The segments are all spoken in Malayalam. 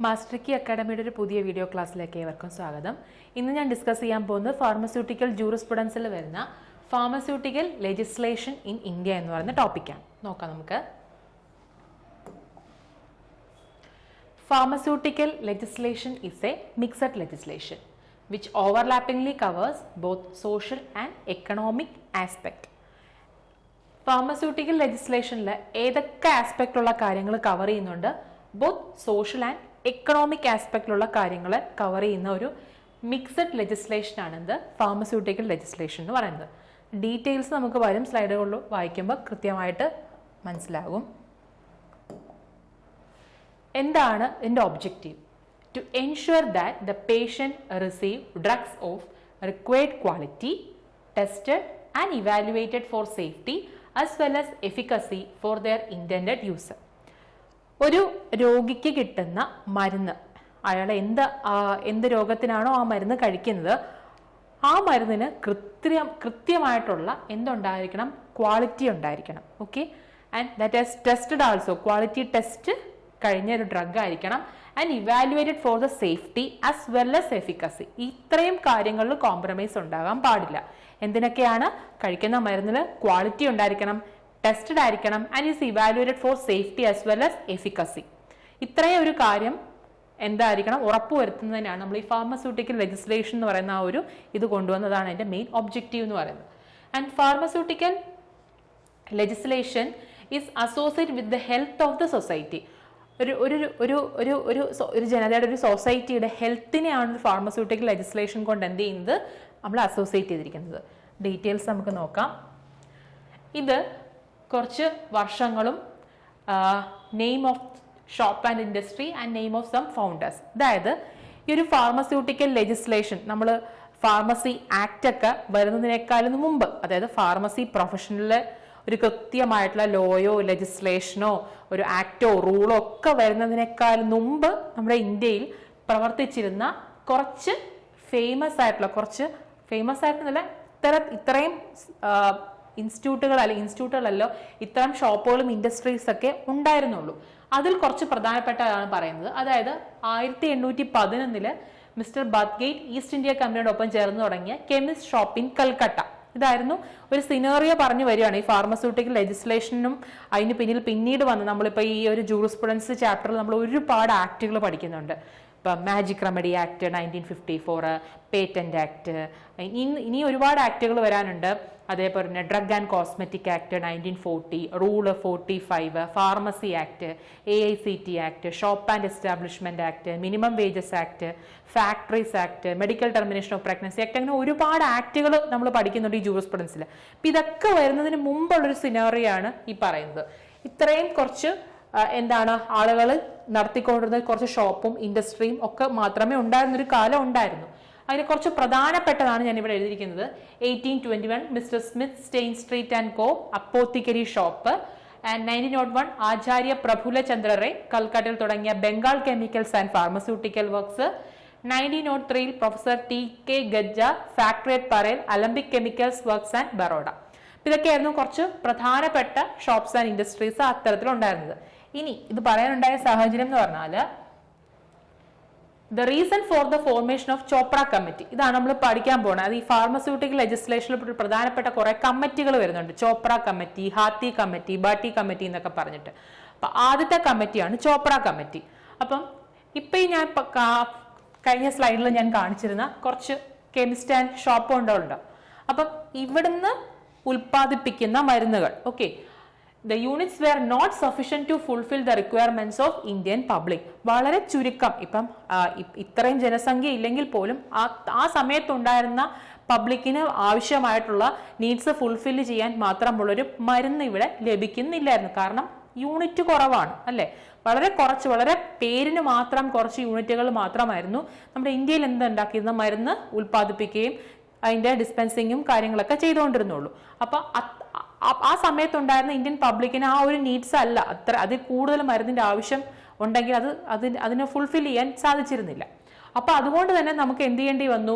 Masterkey അക്കാഡമിയുടെ ഒരു പുതിയ വീഡിയോ ക്ലാസ്സിലേക്ക് ഏവർക്കും സ്വാഗതം. ഇന്ന് ഞാൻ ഡിസ്കസ് ചെയ്യാൻ പോകുന്നത് ഫാർമസ്യൂട്ടിക്കൽ ജൂറിസ്പ്രുഡൻസിൽ വരുന്ന ഫാർമസ്യൂട്ടിക്കൽ ലെജിസ്ലേഷൻ ഇൻ ഇന്ത്യ എന്ന് പറയുന്ന ടോപ്പിക്കാണ്. നോക്കാം നമുക്ക്. Pharmaceutical legislation is a mixed legislation which overlappingly covers both social and economic aspect. Pharmaceutical legislation ഏതൊക്കെ ആസ്പെക്ട് ഉള്ള കാര്യങ്ങൾ കവർ ചെയ്യുന്നുണ്ട്? ബോത്ത് സോഷ്യൽ ആൻഡ് എക്കണോമിക് ആസ്പെക്റ്റിലുള്ള കാര്യങ്ങൾ കവർ ചെയ്യുന്ന ഒരു മിക്സഡ് ലെജിസ്ലേഷൻ ആണ് ഇത് ഫാർമസ്യൂട്ടിക്കൽ ലെജിസ്ലേഷൻ എന്ന് പറയുന്നത്. ഡീറ്റെയിൽസ് നമുക്ക് വരും സ്ലൈഡുകളിൽ വായിക്കുമ്പോൾ കൃത്യമായിട്ട് മനസ്സിലാകും. എന്താണ് ഇതിൻ്റെ objective? To ensure that the patient receive drugs of required quality, tested and evaluated for safety as well as efficacy for their intended use. ഒരു രോഗിക്ക് കിട്ടുന്ന മരുന്ന്, അയാൾ എന്ത് രോഗത്തിനാണോ ആ മരുന്ന് കഴിക്കുന്നത്, ആ മരുന്നിന് കൃത്യമായിട്ടുള്ള എന്തുണ്ടായിരിക്കണം? ക്വാളിറ്റി ഉണ്ടായിരിക്കണം. Okay, and that is tested also, quality test കഴിഞ്ഞ ഒരു ഡ്രഗ് ആയിരിക്കണം. And evaluated for the safety as well as efficacy. ഇത്രയും കാര്യങ്ങളിൽ കോംപ്രമൈസ് ഉണ്ടാകാൻ പാടില്ല. എന്തിനൊക്കെയാണ്? കഴിക്കുന്ന മരുന്നിൽ ക്വാളിറ്റി ഉണ്ടായിരിക്കണം, ടെസ്റ്റഡ് ആയിരിക്കണം, and is evaluated for safety as well as efficacy. ഇത്രയും ഒരു കാര്യം എന്തായിരിക്കണം? ഉറപ്പുവരുത്തുന്നതിനാണ് നമ്മൾ ഈ ഫാർമസ്യൂട്ടിക്കൽ ലെജിസ്ലേഷൻ എന്ന് പറയുന്ന ആ ഒരു ഇത് കൊണ്ടുവന്നതാണ് അതിന്റെ മെയിൻ ഒബ്ജക്റ്റീവ് എന്ന് പറയുന്നത്. And pharmaceutical legislation is associated with the health of the society. ഒരു ജനതയുടെ, ഒരു സൊസൈറ്റിയുടെ ഹെൽത്തിനെയാണ് ഫാർമസ്യൂട്ടിക്കൽ ലെജിസ്ലേഷൻ കൊണ്ട് എന്ത് ചെയ്യുന്നത്? നമ്മൾ അസോസിയേറ്റ് ചെയ്തിരിക്കുന്നത്. ഡീറ്റെയിൽസ് നമുക്ക് നോക്കാം. ഇത് കുറച്ച് വർഷങ്ങളും name of shop and industry and name of some founders. അതായത് ഈ ഒരു ഫാർമസ്യൂട്ടിക്കൽ ലെജിസ്ലേഷൻ നമ്മൾ ഫാർമസി ആക്ട് ഒക്കെ വരുന്നതിനേക്കാളും മുമ്പ്, അതായത് ഫാർമസി പ്രൊഫഷനിലെ ഒരു കൃത്യമായിട്ടുള്ള ലോയോ ലെജിസ്ലേഷനോ ഒരു ആക്ടോ റൂളോ ഒക്കെ വരുന്നതിനേക്കാൾ മുമ്പ് നമ്മുടെ ഇന്ത്യയിൽ പ്രവർത്തിച്ചിരുന്ന കുറച്ച് ഫേമസ് ആയിട്ടുള്ള ഇത്രയും ഇൻസ്റ്റിറ്റ്യൂട്ടുകളല്ലോ ഇത്തരം ഷോപ്പുകളും ഇൻഡസ്ട്രീസ് ഒക്കെ ഉണ്ടായിരുന്നുള്ളൂ. അതിൽ കുറച്ച് പ്രധാനപ്പെട്ടതാണ് പറയുന്നത്. അതായത് 1811 മിസ്റ്റർ ബത്ഗേറ്റ് ഈസ്റ്റ് ഇന്ത്യ കമ്പനിയോടൊപ്പം ചേർന്ന് തുടങ്ങിയ കെമിസ്റ്റ് ഷോപ്പ് ഇൻ കൽക്കട്ട. ഇതായിരുന്നു ഒരു സിനേറിയോ പറഞ്ഞു വരികയാണ്. ഈ ഫാർമസ്യൂട്ടിക്കൽ ലെജിസ്ലേഷനും അതിന് പിന്നിൽ പിന്നീട് വന്ന് നമ്മളിപ്പോൾ ഈ ഒരു ജൂറിസ്പ്രുഡൻസ് ചാപ്റ്ററിൽ നമ്മൾ ഒരുപാട് ആക്ടുകൾ പഠിക്കുന്നുണ്ട്. ഇപ്പം magic remedy act 1954, patent act, ഇനി ഒരുപാട് ആക്ടുകൾ വരാനുണ്ട്. അതേപോലെ തന്നെ drug and cosmetic act 1940, rule 45, pharmacy act, AICT act, shop and establishment act, minimum wages act, factories act, medical termination of pregnancy act, അങ്ങനെ ഒരുപാട് ആക്ടുകൾ നമ്മൾ പഠിക്കുന്നുണ്ട് ഈ ജൂറിസ്പ്രുഡൻസിൽ. അപ്പം ഇതൊക്കെ വരുന്നതിന് മുമ്പുള്ളൊരു സിനാറിയോ ആണ് ഈ പറയുന്നത്. ഇത്രയും കുറച്ച് ആളുകൾ നടത്തിക്കൊണ്ടിരുന്ന കുറച്ച് ഷോപ്പും ഇൻഡസ്ട്രിയും ഒക്കെ മാത്രമേ ഉണ്ടായിരുന്നൊരു കാലം ഉണ്ടായിരുന്നു. അതിന് കുറച്ച് പ്രധാനപ്പെട്ടതാണ് ഞാൻ ഇവിടെ എഴുതിയിരിക്കുന്നത്. 1821 mister Smith Stanistreet and co apothecary shop, and 1901 Acharya Prafulla Chandra Ray കൽക്കട്ടയിൽ തുടങ്ങിയ Bengal chemicals and pharmaceutical works, 1903 professor TK Gajjar factory at Parel Alembic chemicals works and Baroda. ഇതൊക്കെയായിരുന്നു കുറച്ച് പ്രധാനപ്പെട്ട ഷോപ്സ് ആൻഡ് ഇൻഡസ്ട്രീസ് അത്തരത്തിലുണ്ടായിരുന്നത്. ഇനി ഇത് പറയാനുണ്ടായ സാഹചര്യം എന്ന് പറഞ്ഞാൽ the reason for the formation of Chopra committee. ഇതാണ് നമ്മൾ പഠിക്കാൻ പോകുന്നത്. അത് ഈ ഫാർമസ്യൂട്ടിക്കൽ ലെജിസ്ലേഷനിൽ പ്രധാനപ്പെട്ട കുറെ കമ്മിറ്റികൾ വരുന്നുണ്ട്. Chopra committee, Haathi committee, ബാട്ടി committee എന്നൊക്കെ പറഞ്ഞിട്ട്. അപ്പൊ ആദ്യത്തെ കമ്മിറ്റിയാണ് ചോപ്ര കമ്മിറ്റി. അപ്പം ഇപ്പൊ ഞാൻ കഴിഞ്ഞ സ്ലൈഡിൽ ഞാൻ കാണിച്ചിരുന്ന കുറച്ച് കെമിസ്റ്റ് ആൻഡ് ഷോപ്പ് ഉണ്ടോ. അപ്പം ഇവിടുന്ന് ഉൽപ്പാദിപ്പിക്കുന്ന മരുന്നുകൾ, okay, the units were not sufficient to fulfill the requirements of Indian public. വളരെ ചുരുക്കം, ഇപ്പം ഇത്രയും ജനസംഖ്യ ഇല്ലെങ്കിൽ പോലും ആ സമയത്തുണ്ടായിരുന്ന പബ്ലിക്കിന് ആവശ്യമായിട്ടുള്ള നീഡ്സ് ഫുൾഫിൽ ചെയ്യാൻ മാത്രമുള്ളൊരു മരുന്ന് ഇവിടെ ലഭിക്കുന്നില്ലായിരുന്നു. കാരണം യൂണിറ്റ് കുറവാണ്, അല്ലെ? വളരെ പേരിന് മാത്രം കുറച്ച് യൂണിറ്റുകൾ മാത്രമായിരുന്നു നമ്മുടെ ഇന്ത്യയിൽ എന്തുണ്ടാക്കിയിരുന്ന മരുന്ന് ഉൽപ്പാദിപ്പിക്കുകയും അതിന്റെ ഡിസ്പെൻസിങ്ങും കാര്യങ്ങളൊക്കെ ചെയ്തുകൊണ്ടിരുന്നുള്ളൂ. അപ്പൊ ആ സമയത്തുണ്ടായിരുന്ന ഇന്ത്യൻ പബ്ലിക്കിന് ആ ഒരു നീഡ്സ് അല്ല, അതിൽ കൂടുതൽ മരുന്നിന്റെ ആവശ്യം ഉണ്ടെങ്കിൽ അതിനെ ഫുൾഫിൽ ചെയ്യാൻ സാധിച്ചിരുന്നില്ല. അപ്പൊ അതുകൊണ്ട് തന്നെ നമുക്ക് എന്ത് ചെയ്യേണ്ടി വന്നു?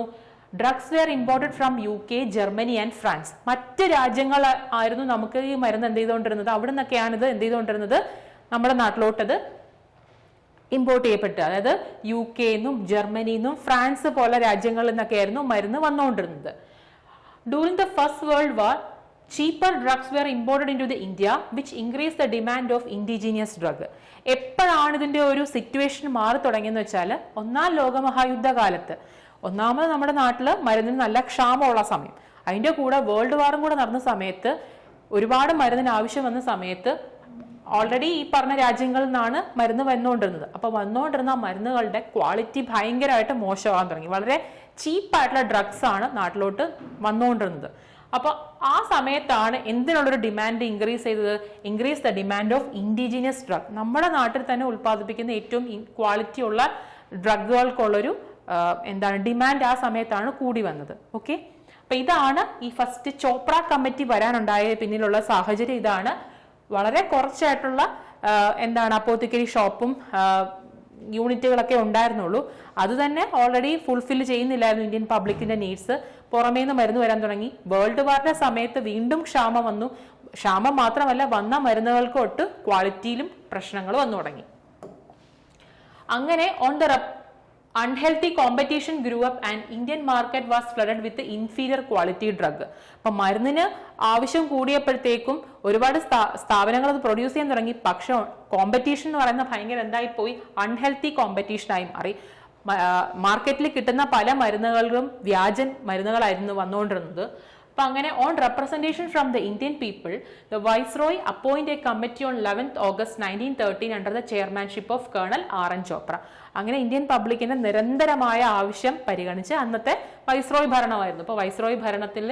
Drugs were imported from UK, Germany and France. മറ്റ് രാജ്യങ്ങൾ ആയിരുന്നു നമുക്ക് ഈ മരുന്ന് എന്ത് ചെയ്തുകൊണ്ടിരുന്നത്. അവിടെ നിന്നൊക്കെയാണ് ഇത് എന്ത് ചെയ്തുകൊണ്ടിരുന്നത്? നമ്മുടെ നാട്ടിലോട്ടത് ഇമ്പോർട്ട് ചെയ്യപ്പെട്ടു. അതായത് UK-ന്നും ജർമ്മനിന്നും ഫ്രാൻസ് പോലെ രാജ്യങ്ങളിൽ നിന്നൊക്കെയായിരുന്നു മരുന്ന് വന്നുകൊണ്ടിരുന്നത്. During the first world war cheaper drugs were imported into the India which increased the demand of indigenous drug. എപ്പോഴാണ് ഇതിന്റെ ഒരു സിറ്റുവേഷൻ മാറി തുടങ്ങിയെന്ന് വെച്ചാൽ ഒന്നാം ലോകമഹായുദ്ധ കാലത്ത് ഒന്നാമത് നമ്മുടെ നാട്ടിൽ മരുന്നിന് നല്ല ക്ഷാമമുള്ള സമയം, അതിന്റെ കൂടെ വേൾഡ് വാറും കൂടെ നടന്ന സമയത്ത് ഒരുപാട് മരുന്നിന് ആവശ്യം വന്ന സമയത്ത് ഓൾറെഡി ഈ പറഞ്ഞ രാജ്യങ്ങളിൽ നിന്നാണ് മരുന്ന് വന്നുകൊണ്ടിരുന്നത്. അപ്പൊ വന്നുകൊണ്ടിരുന്ന മരുന്നുകളുടെ ക്വാളിറ്റി ഭയങ്കരമായിട്ട് മോശമാകാൻ തുടങ്ങി. വളരെ ചീപ്പായിട്ടുള്ള ഡ്രഗ്സ് ആണ് നാട്ടിലോട്ട് വന്നുകൊണ്ടിരുന്നത്. അപ്പൊ ആ സമയത്താണ് എന്തിനുള്ളൊരു ഡിമാൻഡ് ഇൻക്രീസ് ചെയ്തത്? Increase the demand of indigenous drug. നമ്മുടെ നാട്ടിൽ തന്നെ ഉൽപ്പാദിപ്പിക്കുന്ന ഏറ്റവും ക്വാളിറ്റി ഉള്ള ഡ്രഗുകൾക്കുള്ളൊരു ഡിമാൻഡ് ആ സമയത്താണ് കൂടി വന്നത്. ഓക്കെ, അപ്പൊ ഇതാണ് ഈ ഫസ്റ്റ് ചോപ്ര കമ്മിറ്റി വരാനുണ്ടായ പിന്നിലുള്ള സാഹചര്യം. ഇതാണ് വളരെ കുറച്ചായിട്ടുള്ള അപ്പോത്തിക്കരി ഷോപ്പും യൂണിറ്റുകളൊക്കെ ഉണ്ടായിരുന്നുള്ളൂ. അത് തന്നെ ഓൾറെഡി ഫുൾഫിൽ ചെയ്യുന്നില്ലായിരുന്നു ഇന്ത്യൻ പബ്ലിക്കിന്റെ നീഡ്സ്. പുറമേ നിന്ന് മരുന്ന് വരാൻ തുടങ്ങി. വേൾഡ് വാറിന്റെ സമയത്ത് വീണ്ടും ക്ഷാമം വന്നു. ക്ഷാമം മാത്രമല്ല, വന്ന മരുന്നുകൾക്ക് ഒട്ട് ക്വാളിറ്റിയിലും പ്രശ്നങ്ങൾ വന്നു തുടങ്ങി. അങ്ങനെ on the unhealthy competition grew up and Indian market was flooded with inferior quality drug. അപ്പൊ മരുന്നിന് ആവശ്യം കൂടിയപ്പോഴത്തേക്കും ഒരുപാട് സ്ഥാപനങ്ങൾ അത് പ്രൊഡ്യൂസ് ചെയ്യാൻ തുടങ്ങി. പക്ഷെ കോമ്പറ്റീഷൻ എന്ന് പറയുന്ന ഭയങ്കര എന്തായിപ്പോയി, അൺഹെൽത്തി കോമ്പറ്റീഷൻ ആയി മാറി. മാർക്കറ്റിൽ കിട്ടുന്ന പല മരുന്നുകളും വ്യാജൻ മരുന്നുകളായിരുന്നു വന്നുകൊണ്ടിരുന്നത്. അപ്പൊ അങ്ങനെ on representation from the Indian people the viceroy appoint A committee on 11th August 1913 under the chairmanship of colonel RN Chopra. അങ്ങനെ ഇന്ത്യൻ പബ്ലിക്കിന്റെ നിരന്തരമായ ആവശ്യം പരിഗണിച്ച് അന്നത്തെ വൈസ്രോയ് ഭരണമായിരുന്നു. അപ്പൊ വൈസ്രോയ് ഭരണത്തിൽ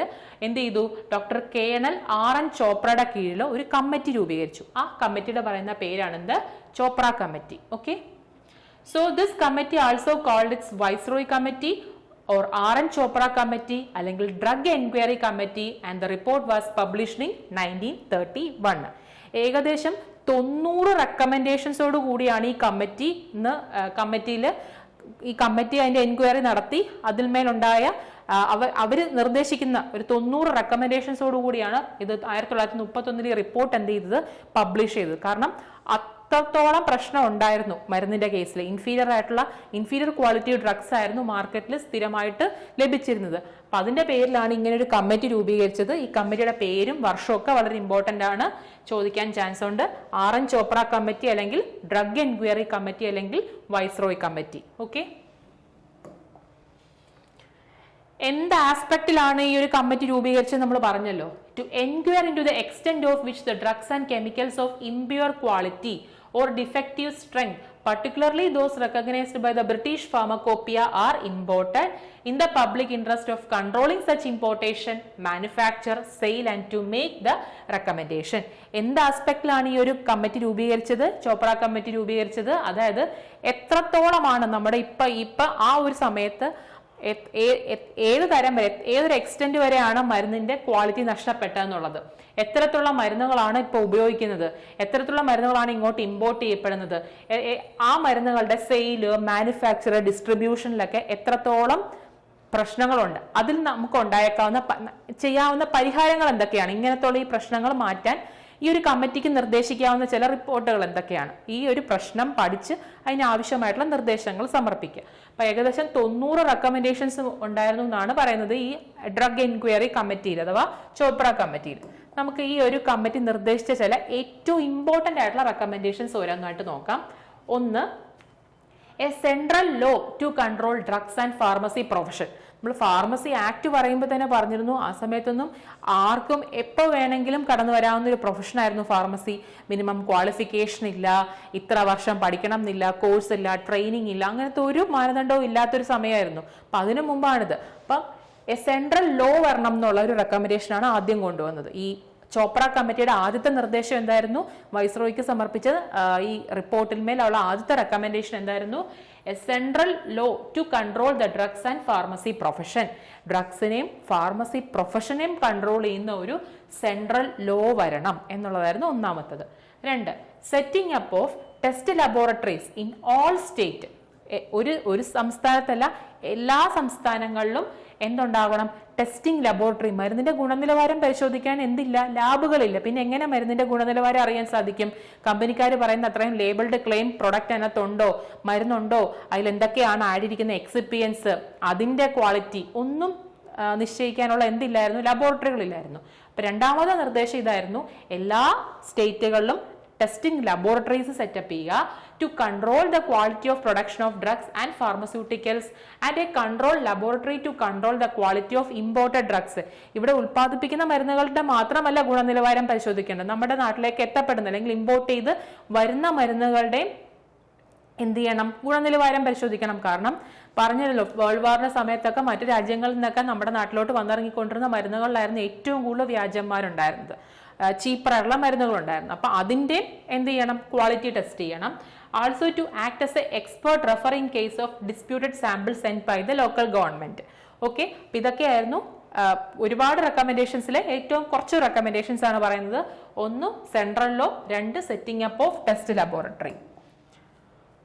എന്ത് ചെയ്തു? ഡോക്ടർ കേണൽ RN ചോപ്രയുടെ കീഴിൽ ഒരു കമ്മിറ്റി രൂപീകരിച്ചു. ആ കമ്മിറ്റിയുടെ പറയുന്ന പേരാണ് Chopra committee. Okay, so this committee also called it's viceroy committee or RN Chopra Committee അല്ലെങ്കിൽ Drug Enquiry Committee and the report was published in 1931. ഏകദേശം 90 റെക്കമെൻഡേഷൻസോട് കൂടിയാണ് ഈ കമ്മിറ്റി അതിന്റെ എൻക്വയറി നടത്തി അതിന്മേലുണ്ടായ അവര് നിർദ്ദേശിക്കുന്ന ഒരു 90 റെക്കമെൻഡേഷൻസോട് കൂടിയാണ് ഇത് 1931 റിപ്പോർട്ട് എന്ത് ചെയ്തത്, പബ്ലിഷ് ചെയ്തത്. കാരണം അത്രത്തോളം പ്രശ്നം ഉണ്ടായിരുന്നു മരുന്നിന്റെ കേസിൽ. ഇൻഫീരിയർ ക്വാളിറ്റി ഡ്രഗ്സ് ആയിരുന്നു മാർക്കറ്റിൽ സ്ഥിരമായിട്ട് ലഭിച്ചിരുന്നത്. അപ്പൊ അതിന്റെ പേരിലാണ് ഇങ്ങനെ ഒരു കമ്മിറ്റി രൂപീകരിച്ചത്. ഈ കമ്മിറ്റിയുടെ പേരും വർഷമൊക്കെ വളരെ ഇമ്പോർട്ടന്റ് ആണ്, ചോദിക്കാൻ ചാൻസ് ഉണ്ട്. RN ചോപ്ര കമ്മിറ്റി അല്ലെങ്കിൽ ഡ്രഗ് എൻക്വയറി കമ്മിറ്റി അല്ലെങ്കിൽ വൈസ്രോയ് കമ്മിറ്റി. ഓക്കെ, എന്ത് ആസ്പെക്റ്റിലാണ് ഈ ഒരു കമ്മിറ്റി രൂപീകരിച്ചത് നമ്മൾ പറഞ്ഞല്ലോ. To enquire in to the extent of which the drugs and chemicals of impure quality or defective strength, particularly those recognized by the British Pharmacopoeia, are imported in the public interest of controlling such importation, manufacture, sale and to make the recommendation. എന്ത് ആസ്പെക്റ്റിലാണ് ഈ ഒരു കമ്മിറ്റി രൂപീകരിച്ചത്, ചോപ്ര കമ്മിറ്റി രൂപീകരിച്ചത്? അതായത് എത്രത്തോളമാണ് നമ്മുടെ ഇപ്പൊ ആ ഒരു സമയത്ത് ഏത് തരം വരെ, ഏതൊരു എക്സ്റ്റെന്റ് വരെയാണ് മരുന്നിന്റെ ക്വാളിറ്റി നഷ്ടപ്പെട്ടതെന്നുള്ളത്, എത്രത്തോളം മരുന്നുകളാണ് ഇപ്പോൾ ഉപയോഗിക്കുന്നത്, എത്രത്തോളം മരുന്നുകളാണ് ഇങ്ങോട്ട് ഇമ്പോർട്ട് ചെയ്യപ്പെടുന്നത്, ആ മരുന്നുകളുടെ സെയില്, മാനുഫാക്ചർ, ഡിസ്ട്രിബ്യൂഷനിലൊക്കെ എത്രത്തോളം പ്രശ്നങ്ങളുണ്ട്, അതിൽ നമുക്ക് ചെയ്യാവുന്ന പരിഹാരങ്ങൾ എന്തൊക്കെയാണ്, ഇങ്ങനത്തുള്ള ഈ പ്രശ്നങ്ങൾ മാറ്റാൻ ഈ ഒരു കമ്മിറ്റിക്ക് നിർദ്ദേശിക്കാവുന്ന ചില റിപ്പോർട്ടുകൾ എന്തൊക്കെയാണ്, ഈ ഒരു പ്രശ്നം പഠിച്ച് അതിനാവശ്യമായിട്ടുള്ള നിർദ്ദേശങ്ങൾ സമർപ്പിക്കുക. അപ്പൊ ഏകദേശം 90 റെക്കമെൻഡേഷൻസ് ഉണ്ടായിരുന്നു എന്നാണ് പറയുന്നത് ഈ ഡ്രഗ് എൻക്വയറി കമ്മിറ്റിയിൽ അഥവാ ചോപ്ര കമ്മിറ്റിയിൽ. നമുക്ക് ഈ ഒരു കമ്മിറ്റി നിർദ്ദേശിച്ച ചില ഏറ്റവും ഇമ്പോർട്ടന്റ് ആയിട്ടുള്ള റെക്കമെൻഡേഷൻസ് ഓരോന്നായിട്ട് നോക്കാം. ഒന്ന്, a central law to control drugs and pharmacy profession. നമ്മൾ ഫാർമസി ആക്ട് പറയുമ്പോൾ തന്നെ പറഞ്ഞിരുന്നു, ആ സമയത്തൊന്നും ആർക്കും എപ്പോൾ വേണമെങ്കിലും കടന്നു വരാവുന്ന ഒരു പ്രൊഫഷൻ ആയിരുന്നു ഫാർമസി. മിനിമം ക്വാളിഫിക്കേഷൻ ഇല്ല, ഇത്ര വർഷം പഠിക്കണം എന്നില്ല, കോഴ്സ് ഇല്ല, ട്രെയിനിങ് ഇല്ല, അങ്ങനത്തെ ഒരു മാനദണ്ഡവും ഇല്ലാത്തൊരു സമയമായിരുന്നു. അപ്പൊ അതിനു മുമ്പാണിത്. അപ്പം എ സെൻട്രൽ ലോ വരണം എന്നുള്ള ഒരു റെക്കമെൻഡേഷനാണ് ആദ്യം കൊണ്ടുവന്നത്. ഈ ചോപ്ര കമ്മിറ്റിയുടെ ആദ്യത്തെ നിർദ്ദേശം എന്തായിരുന്നു? വൈസ്രോയ്ക്ക് സമർപ്പിച്ചത് ഈ റിപ്പോർട്ടിന്മേലുള്ള ആദ്യത്തെ റെക്കമെൻഡേഷൻ എന്തായിരുന്നു? A central law to control the drugs and pharmacy profession. ഡ്രഗ്സിനെയും ഫാർമസി പ്രൊഫഷനെയും കൺട്രോൾ ചെയ്യുന്ന ഒരു സെൻട്രൽ ലോ വരണം എന്നുള്ളതായിരുന്നു ഒന്നാമത്തത്. രണ്ട്, setting up of test laboratories in all state. ഒരു സംസ്ഥാനത്തല്ല, എല്ലാ സംസ്ഥാനങ്ങളിലും എന്തുണ്ടാകണം? Testing laboratory. മരുന്നിന്റെ ഗുണനിലവാരം പരിശോധിക്കാൻ എന്തില്ല? ലാബുകളില്ല. പിന്നെ എങ്ങനെ മരുന്നിന്റെ ഗുണനിലവാരം അറിയാൻ സാധിക്കും? കമ്പനിക്കാർ പറയുന്ന അത്രയും ലേബിൾഡ് ക്ലെയിം പ്രൊഡക്റ്റ് അതിനകത്തുണ്ടോ, മരുന്നുണ്ടോ, അതിൽ എന്തൊക്കെയാണ് ആഡിരിക്കുന്ന എക്സിപ്പിയൻസ്, അതിന്റെ ക്വാളിറ്റി ഒന്നും നിശ്ചയിക്കാനുള്ള എന്തില്ലായിരുന്നു? ലബോറട്ടറികളില്ലായിരുന്നു. അപ്പൊ രണ്ടാമത്തെ നിർദ്ദേശം ഇതായിരുന്നു, എല്ലാ സ്റ്റേറ്റുകളിലും ടെസ്റ്റിംഗ് ലബോറട്ടറീസ് സെറ്റപ്പ് ചെയ്യുക to control the quality of production of drugs and pharmaceuticals and a control laboratory to control the quality of imported drugs. ഇവിടെ ഉൽപ്പാദിപ്പിക്കുന്ന മരുന്നുകളുടെ മാത്രമല്ല ഗുണനിലവാരം പരിശോധിക്കേണ്ടത്, നമ്മുടെ നാട്ടിലേക്ക് എത്തപ്പെടുന്ന അല്ലെങ്കിൽ ഇമ്പോർട്ട് ചെയ്ത് വരുന്ന മരുന്നുകളുടെയും എന്ത് ചെയ്യണം? ഗുണനിലവാരം പരിശോധിക്കണം. കാരണം പറഞ്ഞല്ലോ, വേൾഡ് വാറിന്റെ സമയത്തൊക്കെ മറ്റു രാജ്യങ്ങളിൽ നിന്നൊക്കെ നമ്മുടെ നാട്ടിലോട്ട് വന്നിറങ്ങിക്കൊണ്ടിരുന്ന മരുന്നുകളിലായിരുന്നു ഏറ്റവും കൂടുതൽ വ്യാജന്മാരുണ്ടായിരുന്നത്, ചീപ്പറായിട്ടുള്ള മരുന്നുകളുണ്ടായിരുന്നു. അപ്പൊ അതിന്റെ എന്ത് ചെയ്യണം? ക്വാളിറ്റി ടെസ്റ്റ് ചെയ്യണം. Also to act as a expert refer in case of disputed sample send by the local government. Okay, ഇതൊക്കെയായിരുന്നു ഒരുപാട് റെക്കമെൻഡേഷൻസിലെ ഏറ്റവും കുറച്ച് റെക്കമെൻഡേഷൻസ് ആണ് പറയുന്നത്. ഒന്ന് സെൻട്രൽ ലോ, രണ്ട് setting up of test laboratory.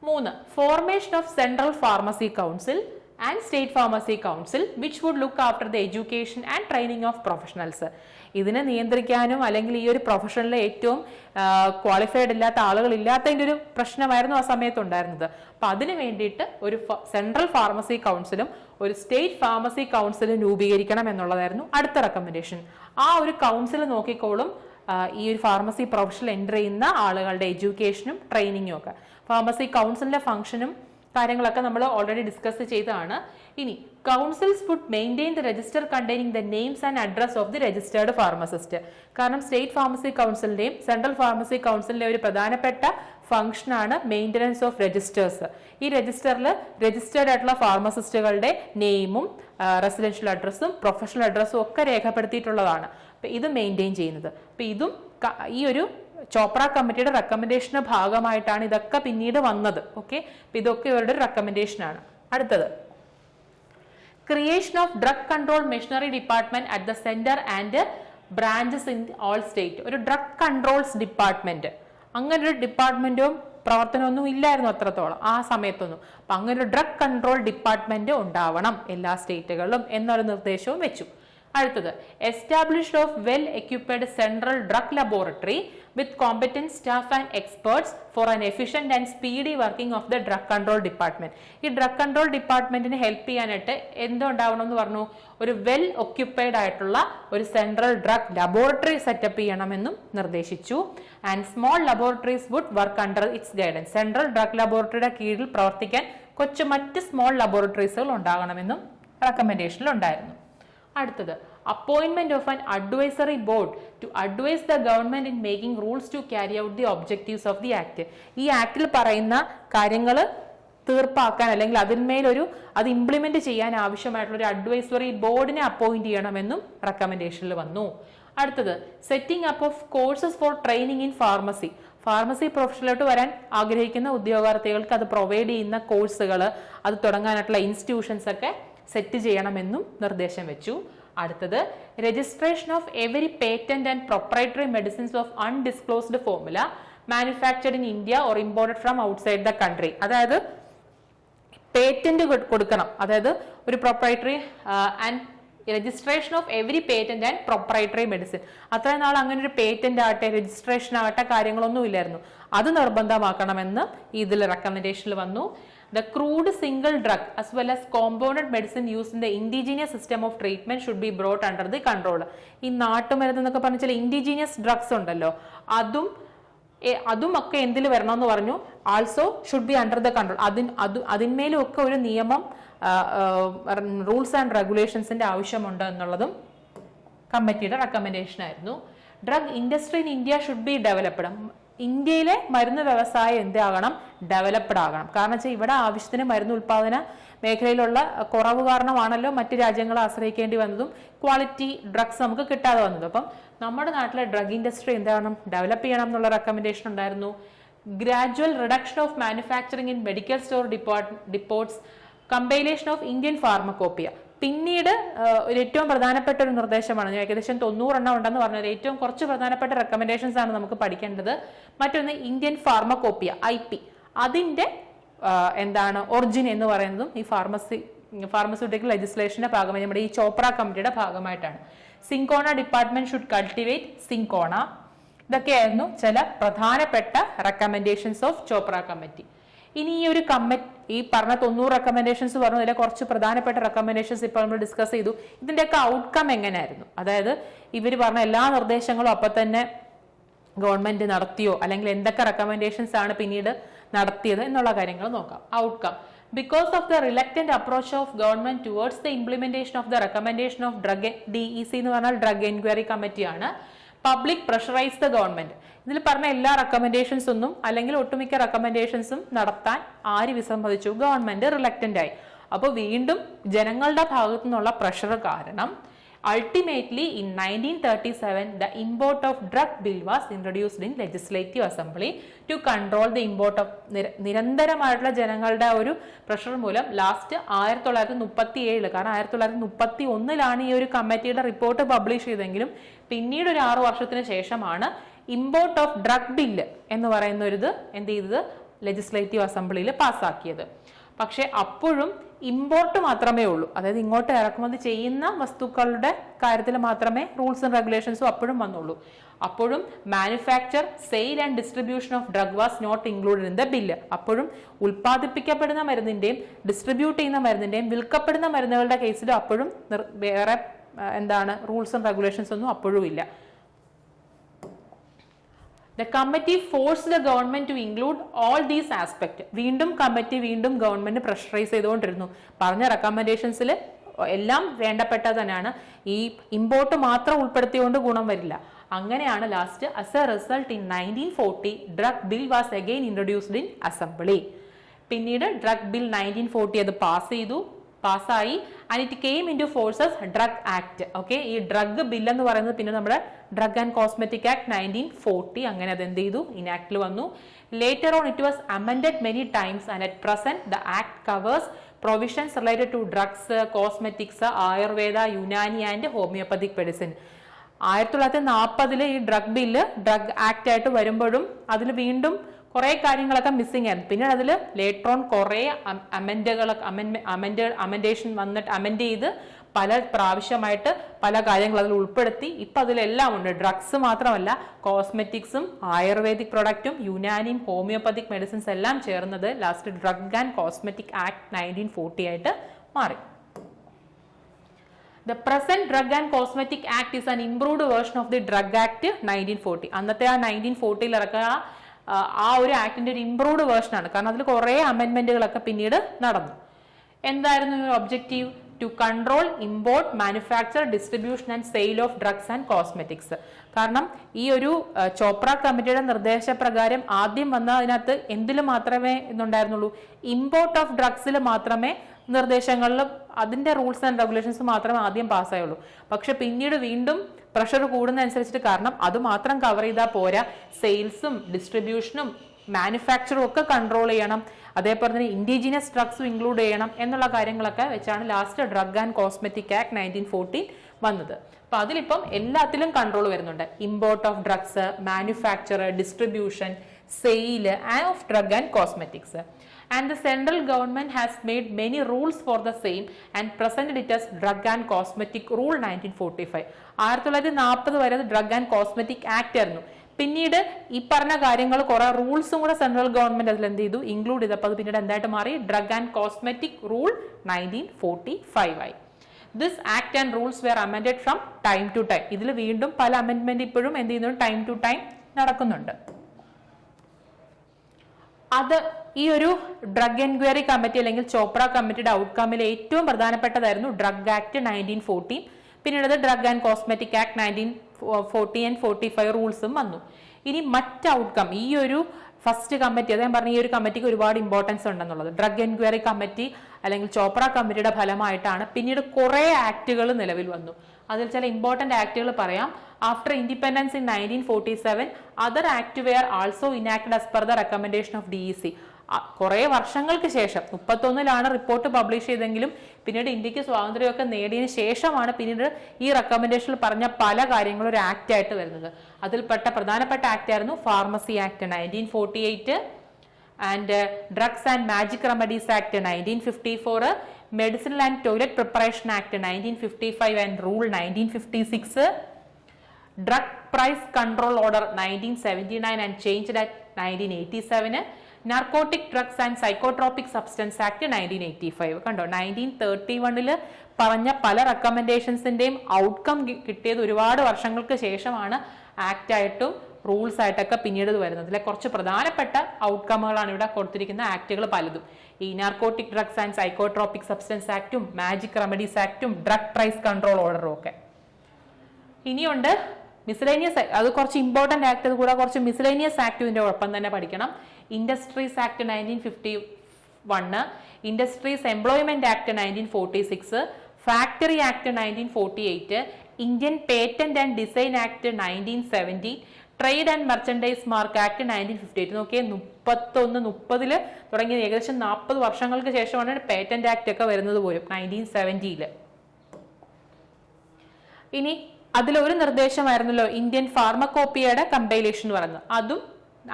3. Formation of central pharmacy council and state pharmacy council which would look after the education and training of professionals. ഇതിനെ നിയന്ത്രിക്കാനും അല്ലെങ്കിൽ ഈ ഒരു പ്രൊഫഷനിലെ ഏറ്റവും ക്വാളിഫൈഡ് ഇല്ലാത്ത ആളുകൾ ഇല്ലാത്തതിൻ്റെ ഒരു പ്രശ്നമായിരുന്നു ആ സമയത്ത് ഉണ്ടായിരുന്നത്. അപ്പൊ അതിന് വേണ്ടിയിട്ട് ഒരു സെൻട്രൽ ഫാർമസി കൗൺസിലും ഒരു സ്റ്റേറ്റ് ഫാർമസി കൗൺസിലും രൂപീകരിക്കണം എന്നുള്ളതായിരുന്നു അടുത്ത റെക്കമെൻഡേഷൻ. ആ ഒരു കൗൺസിൽ നോക്കിക്കോളും ഈ ഒരു ഫാർമസി പ്രൊഫഷനിൽ എൻ്റർ ചെയ്യുന്ന ആളുകളുടെ എഡ്യൂക്കേഷനും ട്രെയിനിങ്ങും ഒക്കെ. ഫാർമസി കൗൺസിലിന്റെ ഫംഗ്ഷനും കാര്യങ്ങളൊക്കെ നമ്മൾ ഓൾറെഡി ഡിസ്കസ് ചെയ്തതാണ്. ഇനി councils would maintain the register containing the names and address of the registered pharmacist. കാരണം സ്റ്റേറ്റ് ഫാർമസി കൗൺസിലിന്റെയും സെൻട്രൽ ഫാർമസി കൗൺസിലിന്റെ ഒരു പ്രധാനപ്പെട്ട ഫംഗ്ഷനാണ് മെയിൻ്റനൻസ് ഓഫ് രജിസ്റ്റേഴ്സ്. ഈ രജിസ്റ്ററിൽ രജിസ്റ്റേർഡ് ആയിട്ടുള്ള ഫാർമസിസ്റ്റുകളുടെ നെയിമും റെസിഡൻഷ്യൽ അഡ്രസ്സും പ്രൊഫഷണൽ അഡ്രസ്സും ഒക്കെ രേഖപ്പെടുത്തിയിട്ടുള്ളതാണ്. അപ്പൊ ഇത് മെയിൻറ്റെയിൻ ചെയ്യുന്നത്. അപ്പൊ ഇതും ഈ ഒരു ചോപ്ര കമ്മിറ്റിയുടെ റെക്കമെൻഡേഷന്റെ ഭാഗമായിട്ടാണ് ഇതൊക്കെ പിന്നീട് വന്നത്. ഓക്കെ, ഇതൊക്കെ ഇവരുടെ റെക്കമെൻഡേഷൻ ആണ്. അടുത്തത് creation of drug control machinery department at the centre and branches in all state. ഒരു ഡ്രഗ് കൺട്രോൾസ് ഡിപ്പാർട്ട്മെന്റ്, അങ്ങനെ ഒരു ഡിപ്പാർട്ട്മെന്റും പ്രവർത്തനമൊന്നും ഇല്ലായിരുന്നു അത്രത്തോളം ആ സമയത്തൊന്നും. അപ്പൊ അങ്ങനെ ഒരു ഡ്രഗ് കൺട്രോൾ ഡിപ്പാർട്ട്മെന്റ് ഉണ്ടാവണം എല്ലാ സ്റ്റേറ്റുകളിലും എന്നൊരു നിർദ്ദേശവും വെച്ചു. അടുത്തത് established of well equipped central drug laboratory with competent staff and experts for an efficient and speedy working of the drug control department. ഈ ഡ്രഗ് കൺട്രോൾ ഡിപ്പാർട്ട്മെന്റിന് ഹെൽപ്പ് ചെയ്യാനായിട്ട് എന്തുണ്ടാവണം എന്ന് പറഞ്ഞു? ഒരു വെൽ ഒക്യുപ്പൈഡ് ആയിട്ടുള്ള ഒരു സെൻട്രൽ ഡ്രഗ് ലബോറട്ടറി സെറ്റപ്പ് ചെയ്യണമെന്നും നിർദ്ദേശിച്ചു. And small laboratories would work under its guidance. Central drug ലബോറട്ടറിയുടെ കീഴിൽ പ്രവർത്തിക്കാൻ മറ്റ് സ്മോൾ ലബോറട്ടറീസുകൾ ഉണ്ടാകണമെന്നും റെക്കമെൻഡേഷനിൽ ഉണ്ടായിരുന്നു. അടുത്തത് appointment of an advisory board to advise the government in making rules to carry out the objectives of the act. ഈ ആക്ടിൽ പറയുന്ന കാര്യങ്ങൾ തീർപ്പാക്കാൻ അല്ലെങ്കിൽ അത് ഇംപ്ലിമെന്റ് ചെയ്യാൻ ആവശ്യമായിട്ടുള്ള ഒരു അഡ്വൈസറി ബോർഡിനെ അപ്പോയിന്റ് ചെയ്യണമെന്നും റെക്കമെൻഡേഷനിൽ വന്നു. അടുത്തത് setting up of courses for training in pharmacy. Pharmacy പ്രൊഫഷനിലോട്ട് വരാൻ ആഗ്രഹിക്കുന്ന ഉദ്യോഗാർത്ഥികൾക്ക് അത് പ്രൊവൈഡ് ചെയ്യുന്ന കോഴ്സുകൾ, അത് തുടങ്ങാനായിട്ടുള്ള ഇൻസ്റ്റിറ്റ്യൂഷൻസ് ഒക്കെ സെറ്റ് ചെയ്യണമെന്നും നിർദ്ദേശം വെച്ചു. അടുത്തത് registration of every patent and proprietary medicines of undisclosed formula manufactured in India or imported from outside the country. അതായത് പേറ്റന്റ് കൊടുക്കണം, അതായത് ഒരു proprietary and registration of every patent and proprietary medicine. അത്രയും നാൾ അങ്ങനെ ഒരു പേറ്റന്റ് ആവട്ടെ രജിസ്ട്രേഷൻ ആവട്ടെ കാര്യങ്ങളൊന്നും ഇല്ലായിരുന്നു. അത് നിർബന്ധമാക്കണമെന്ന് ഇതിൽ റെക്കമെൻഡേഷനിൽ വന്നു. The crude single drug as well as compounded medicine used in the indigenous system of treatment should be brought under the control. ഈ നാട്ടുമരുന്ന് എന്നൊക്കെ പറഞ്ഞ ചില ഇൻഡിജീനിയസ് ഡ്രഗ്സ് ഉണ്ടല്ലോ, അതും ഒക്കെ എന്തിൽ വരണം എന്ന് പറഞ്ഞു? Also should be under the control. അതിന്മേലും ഒക്കെ ഒരു നിയമം, റൂൾസ് ആൻഡ് റെഗുലേഷൻസിന്റെ ആവശ്യമുണ്ട് എന്നുള്ളതും കമ്മിറ്റിയുടെ റെക്കമെൻഡേഷൻ ആയിരുന്നു. Drug industry in India should be developed. ഇന്ത്യയിലെ മരുന്ന് വ്യവസായം എന്താകണം? ഡെവലപ്ഡ് ആകണം. കാരണം വെച്ചാൽ ഇവിടെ ആവശ്യത്തിന് മരുന്ന് ഉൽപാദന മേഖലയിലുള്ള കുറവ് കാരണമാണല്ലോ മറ്റു രാജ്യങ്ങളെ ആശ്രയിക്കേണ്ടി വന്നതും ക്വാളിറ്റി ഡ്രഗ്സ് നമുക്ക് കിട്ടാതെ വന്നതും. അപ്പം നമ്മുടെ നാട്ടിലെ ഡ്രഗ് ഇൻഡസ്ട്രി എന്താകണം? ഡെവലപ്പ് ചെയ്യണം എന്നുള്ള റെക്കമെൻഡേഷൻ ഉണ്ടായിരുന്നു. Gradual reduction of manufacturing in medical store depots, compilation of Indian pharmacopoeia. പിന്നീട് ഒരു ഏറ്റവും പ്രധാനപ്പെട്ട ഒരു നിർദ്ദേശമാണ്, ഏകദേശം 90 എണ്ണം ഉണ്ടെന്ന് പറഞ്ഞാൽ ഏറ്റവും കുറച്ച് പ്രധാനപ്പെട്ട റെക്കമെൻഡേഷൻസ് ആണ് നമുക്ക് പഠിക്കേണ്ടത്. മറ്റൊന്ന് ഇന്ത്യൻ ഫാർമക്കോപ്പിയ IP, അതിന്റെ എന്താണ് ഒറിജിൻ എന്ന് പറയുന്നതും ഈ ഫാർമസ്യൂട്ടിക്കൽ ലെജിസ്ലേഷന്റെ ഭാഗമായി നമ്മുടെ ഈ ചോപ്ര കമ്മിറ്റിയുടെ ഭാഗമായിട്ടാണ്. Cinchona department should cultivate cinchona. ഇതൊക്കെയായിരുന്നു ചില പ്രധാനപ്പെട്ട റെക്കമെൻഡേഷൻസ് ഓഫ് ചോപ്ര കമ്മിറ്റി. ഇനി ഈ ഒരു ഈ പറഞ്ഞ 90 റെക്കമെൻഡേഷൻസ് പറഞ്ഞു, ഇതിലെ കുറച്ച് പ്രധാനപ്പെട്ട റെക്കമെൻഡേഷൻസ് ഇപ്പോൾ നമ്മൾ ഡിസ്കസ് ചെയ്തു. ഇതിന്റെയൊക്കെ ഔട്ട്കം എങ്ങനെയായിരുന്നു, അതായത് ഇവർ പറഞ്ഞ എല്ലാ നിർദ്ദേശങ്ങളും അപ്പൊ തന്നെ ഗവൺമെന്റ് നടത്തിയോ, അല്ലെങ്കിൽ എന്തൊക്കെ റെക്കമെൻഡേഷൻസ് ആണ് പിന്നീട് നടത്തിയത് എന്നുള്ള കാര്യങ്ങൾ നോക്കാം. Outcome: because of the reluctant approach of government towards the implementation of the recommendation of drug DEC എന്ന് പറഞ്ഞാൽ ഡ്രഗ് എൻക്വയറി കമ്മിറ്റി ആണ്, പബ്ലിക് പ്രഷറൈസ് ദ ഗവൺമെന്റ്. ഇതിൽ പറഞ്ഞ എല്ലാ റെക്കമെൻഡേഷൻസ് ഒന്നും അല്ലെങ്കിൽ ഒട്ടുമിക്ക റെക്കമെൻഡേഷൻസും നടത്താൻ ആര് വിസമ്മതിച്ചു? ഗവൺമെന്റ് റിലക്റ്റന്റ് ആയി. അപ്പോൾ വീണ്ടും ജനങ്ങളുടെ ഭാഗത്തു നിന്നുള്ള പ്രഷർ കാരണം ultimately in 1937 the import of drug bill was introduced in legislative assembly to control the import of നിരന്തരമായിട്ടുള്ള ജനങ്ങളുടെ ഒരു പ്രഷർ മൂലം ലാസ്റ്റ് 1937, കാരണം 1931 ഈ ഒരു കമ്മിറ്റിയുടെ റിപ്പോർട്ട് പബ്ലിഷ് ചെയ്തെങ്കിലും പിന്നീട് ഒരു 6 വർഷത്തിന് ശേഷമാണ് ഇമ്പോർട്ട് ഓഫ് ഡ്രഗ് ബില്ല് എന്ന് പറയുന്ന ഒരു ഇത് എന്ത് ചെയ്തത്? ലെജിസ്ലേറ്റീവ് അസംബ്ലിയിൽ പാസ്സാക്കിയത്. പക്ഷെ അപ്പോഴും ഇമ്പോർട്ട് മാത്രമേ ഉള്ളൂ, അതായത് ഇങ്ങോട്ട് ഇറക്കുമതി ചെയ്യുന്ന വസ്തുക്കളുടെ കാര്യത്തിൽ മാത്രമേ റൂൾസ് ആൻഡ് റെഗുലേഷൻസും അപ്പോഴും വന്നുള്ളൂ. അപ്പോഴും manufacture, sale and distribution of drug was not included in the bill. അപ്പോഴും ഉൽപ്പാദിപ്പിക്കപ്പെടുന്ന മരുന്നിന്റെയും ഡിസ്ട്രിബ്യൂട്ട് ചെയ്യുന്ന മരുന്നിന്റെയും വിൽക്കപ്പെടുന്ന മരുന്നുകളുടെ കേസിലും അപ്പോഴും വേറെ റൂൾസ് ആൻഡ് റെഗുലേഷൻസ് ഒന്നും അപ്പോഴും ഇല്ല. The committee forced the government to include all these aspects. വീണ്ടും കമ്മിറ്റി ഗവൺമെന്റ് പ്രഷറൈസ് ചെയ്തുകൊണ്ടിരുന്നു. പറഞ്ഞ റെക്കമെൻഡേഷൻസിൽ എല്ലാം വേണ്ടപ്പെട്ടത് തന്നെയാണ്, ഈ ഇമ്പോർട്ട് മാത്രം ഉൾപ്പെടുത്തിയോണ്ട് ഗുണം വരില്ല. അങ്ങനെയാണ് last as a result in 1940 drug bill was again introduced in assembly. പിന്നീട് ഡ്രഗ് ബിൽ 1940 അത് പാസ്സായി and it came in to forces drug act. Okay, ഈ ഡ്രഗ് ബിൽ എന്ന് പറയുന്നത് പിന്നെ നമ്മുടെ ഡ്രഗ് ആൻഡ് കോസ്മെറ്റിക് ആക്ട് 1940 അങ്ങനെ അത് എന്ത് ചെയ്തു? ഇനാക്ടിൽ വന്നു. Later on it was amended many times and at present the act covers provisions related to drugs, cosmetics, Ayurveda, Unani and homeopathic medicine. 1940 ഈ ഡ്രഗ് ബില്ല് ഡ്രഗ് ആക്ട് ആയിട്ട് വരുമ്പോഴും അതിൽ വീണ്ടും കുറെ കാര്യങ്ങളൊക്കെ മിസ്സിംഗ് ആയിരുന്നു. പിന്നീട് അതിൽ ലേറ്റർ ഓൺ കുറെ അമെൻഡേഷൻ വന്നിട്ട് അമെൻഡ് ചെയ്ത് പല പ്രാവശ്യമായിട്ട് പല കാര്യങ്ങൾ അതിൽ ഉൾപ്പെടുത്തി. ഇപ്പൊ അതിലെല്ലാം ഉണ്ട്. ഡ്രഗ്സ് മാത്രമല്ല, കോസ്മെറ്റിക്സും ആയുർവേദിക് പ്രൊഡക്റ്റും യുനാനിയും ഹോമിയോപ്പതിക് മെഡിസിൻസ് എല്ലാം ചേർന്നത് last drug and cosmetic act 1940 ആയിട്ട് മാറി. The present Drug and Cosmetic Act is an improved version of the Drug Act 1940. അന്നത്തെ ആ 1940 ഇറക്കുക ആ ഒരു ആക്ടിന്റെ ഒരു ഇംപ്രൂവ്ഡ് വേർഷൻ ആണ്. കാരണം അതിൽ കുറെ അമെൻമെന്റുകളൊക്കെ പിന്നീട് നടന്നു. എന്തായിരുന്നു objective? To control import, manufacture, distribution and sale of drugs and cosmetics. കാരണം ഈ ഒരു ചോപ്ര കമ്മിറ്റിയുടെ നിർദ്ദേശപ്രകാരം ആദ്യം വന്ന അതിനകത്ത് എന്തിൽ മാത്രമേ ഇന്നുണ്ടായിരുന്നുള്ളൂ? ഇമ്പോർട്ട് ഓഫ് ഡ്രഗ്സിൽ മാത്രമേ നിർദ്ദേശങ്ങളിൽ അതിന്റെ റൂൾസ് ആൻഡ് റെഗുലേഷൻസ് മാത്രമേ ആദ്യം പാസ്സായുള്ളൂ. പക്ഷെ പിന്നീട് വീണ്ടും പ്രഷർ കൂടുന്നതനുസരിച്ചിട്ട്, കാരണം അത് മാത്രം കവർ ചെയ്താൽ പോരാ, സെയിൽസും ഡിസ്ട്രിബ്യൂഷനും മാനുഫാക്ചറും ഒക്കെ കൺട്രോൾ ചെയ്യണം, അതേപോലെ തന്നെ ഇൻഡിജിനസ് ഡ്രഗ്സും ഇൻക്ലൂഡ് ചെയ്യണം എന്നുള്ള കാര്യങ്ങളൊക്കെ വെച്ചാണ് last drug and cosmetic act 1940 വന്നത്. അപ്പൊ അതിലിപ്പം എല്ലാത്തിലും കൺട്രോൾ വരുന്നുണ്ട്. Import of drugs, manufacture, distribution, sale of drug and cosmetics. And the central government has made many rules for the same and presented it as Drug and Cosmetic Rule 1945. 1940 വരെ ഡ്രഗ് ആൻഡ് കോസ്മെറ്റിക് ആക്ട് ആയിരുന്നു. പിന്നീട് ഈ പറഞ്ഞ കാര്യങ്ങൾ കുറെ റൂൾസും കൂടെ സെൻട്രൽ ഗവൺമെന്റ് അതിൽ എന്ത് ചെയ്തു? ഇൻക്ലൂഡ് ചെയ്തപ്പോൾ അത് പിന്നീട് എന്തായിട്ട് മാറി? ഡ്രഗ് ആൻഡ് കോസ്മെറ്റിക് റൂൾ 1945 ആയി. This act and rules were amended from time to time. ഇതിൽ വീണ്ടും പല അമെൻഡ്മെന്റ് ഇപ്പോഴും എന്ത് ചെയ്യുന്നു? ടൈം ടു ടൈം നടക്കുന്നുണ്ട്. അത് ഈ ഒരു ഡ്രഗ് എൻക്വയറി കമ്മിറ്റി അല്ലെങ്കിൽ ചോപ്ര കമ്മിറ്റിയുടെ ഔട്ട്കമ്മിൽ ഏറ്റവും പ്രധാനപ്പെട്ടതായിരുന്നു ഡ്രഗ് ആക്ട് 1940. പിന്നീട് അത് drug and cosmetic act 1940 and 45 റൂൾസും വന്നു. ഇനി മറ്റ് ഔട്ട്കം, ഈ ഒരു ഫസ്റ്റ് കമ്മിറ്റി, അത് ഞാൻ പറഞ്ഞ ഈ ഒരു കമ്മിറ്റിക്ക് ഒരുപാട് ഇമ്പോർട്ടൻസ് ഉണ്ടെന്നുള്ളത്. ഡ്രഗ് എൻക്വയറി കമ്മിറ്റി അല്ലെങ്കിൽ ചോപ്ര കമ്മിറ്റിയുടെ ഫലമായിട്ടാണ് പിന്നീട് കുറെ ആക്ടുകൾ നിലവിൽ വന്നു. അതിൽ ചില ഇമ്പോർട്ടന്റ് ആക്ടുകൾ പറയാം. After independence in 1947 other act were also enacted as per the recommendation of DEC. കുറെ വർഷങ്ങൾക്ക് ശേഷം 1931 റിപ്പോർട്ട് പബ്ലിഷ് ചെയ്തെങ്കിലും പിന്നീട് ഇന്ത്യക്ക് സ്വാതന്ത്ര്യമൊക്കെ നേടിയതിനു ശേഷമാണ് പിന്നീട് ഈ റെക്കമെൻഡേഷനിൽ പറഞ്ഞ പല കാര്യങ്ങളും ഒരു ആക്ട് ആയിട്ട് വരുന്നത്. അതിൽപ്പെട്ട പ്രധാനപ്പെട്ട ആക്ട് ആയിരുന്നു pharmacy act 1948, and drugs and magic remedies act 1954, medicinal and toilet preparation act 1955 and rule 1956, drug price control order 1979 and changed act 1987, narcotic drugs and psychotropic substance act 1985. കണ്ടോ, 1931 പറഞ്ഞ പല റെക്കമെൻഡേഷൻസിന്റെയും ഔട്ട്കം കിട്ടിയത് ഒരുപാട് വർഷങ്ങൾക്ക് ശേഷമാണ് ആക്ട് ആയിട്ടും റൂൾസ് ആയിട്ടൊക്കെ പിന്നീട് വരുന്നത്. അതിലെ കുറച്ച് പ്രധാനപ്പെട്ട ഔട്ട്കമുകളാണ് ഇവിടെ കൊടുത്തിരിക്കുന്ന ആക്ടുകൾ പലതും. ഈ narcotic drugs and psychotropic substance ആക്ടും മാജിക് റെമഡീസ് ആക്ടും ഡ്രഗ് പ്രൈസ് കൺട്രോൾ ഓർഡറും ഒക്കെ. ഇനിയുണ്ട് മിസ്ലേനിയസ്, അത് കുറച്ച് ഇമ്പോർട്ടന്റ് ആക്ട്, അത് കൂടെ കുറച്ച് മിസ്ലേനിയസ് ആക്ടിന്റെ ഒപ്പം തന്നെ പഠിക്കണം. Industries act 1951, industries employment act 1946, factory act 1948, Indian patent and design act 1970, trade and merchandise mark act 1958. നോക്കിയേ, 31-30 തുടങ്ങി ഏകദേശം 40 വർഷങ്ങൾക്ക് ശേഷമാണ് പേറ്റന്റ് ആക്ട് ഒക്കെ വരുന്നത് പോലും 1970. ഇനി അതിലൊരു നിർദ്ദേശമായിരുന്നല്ലോ ഇന്ത്യൻ ഫാർമക്കോപ്പിയയുടെ കമ്പൈലേഷൻ എന്ന് പറയുന്നത്. അതും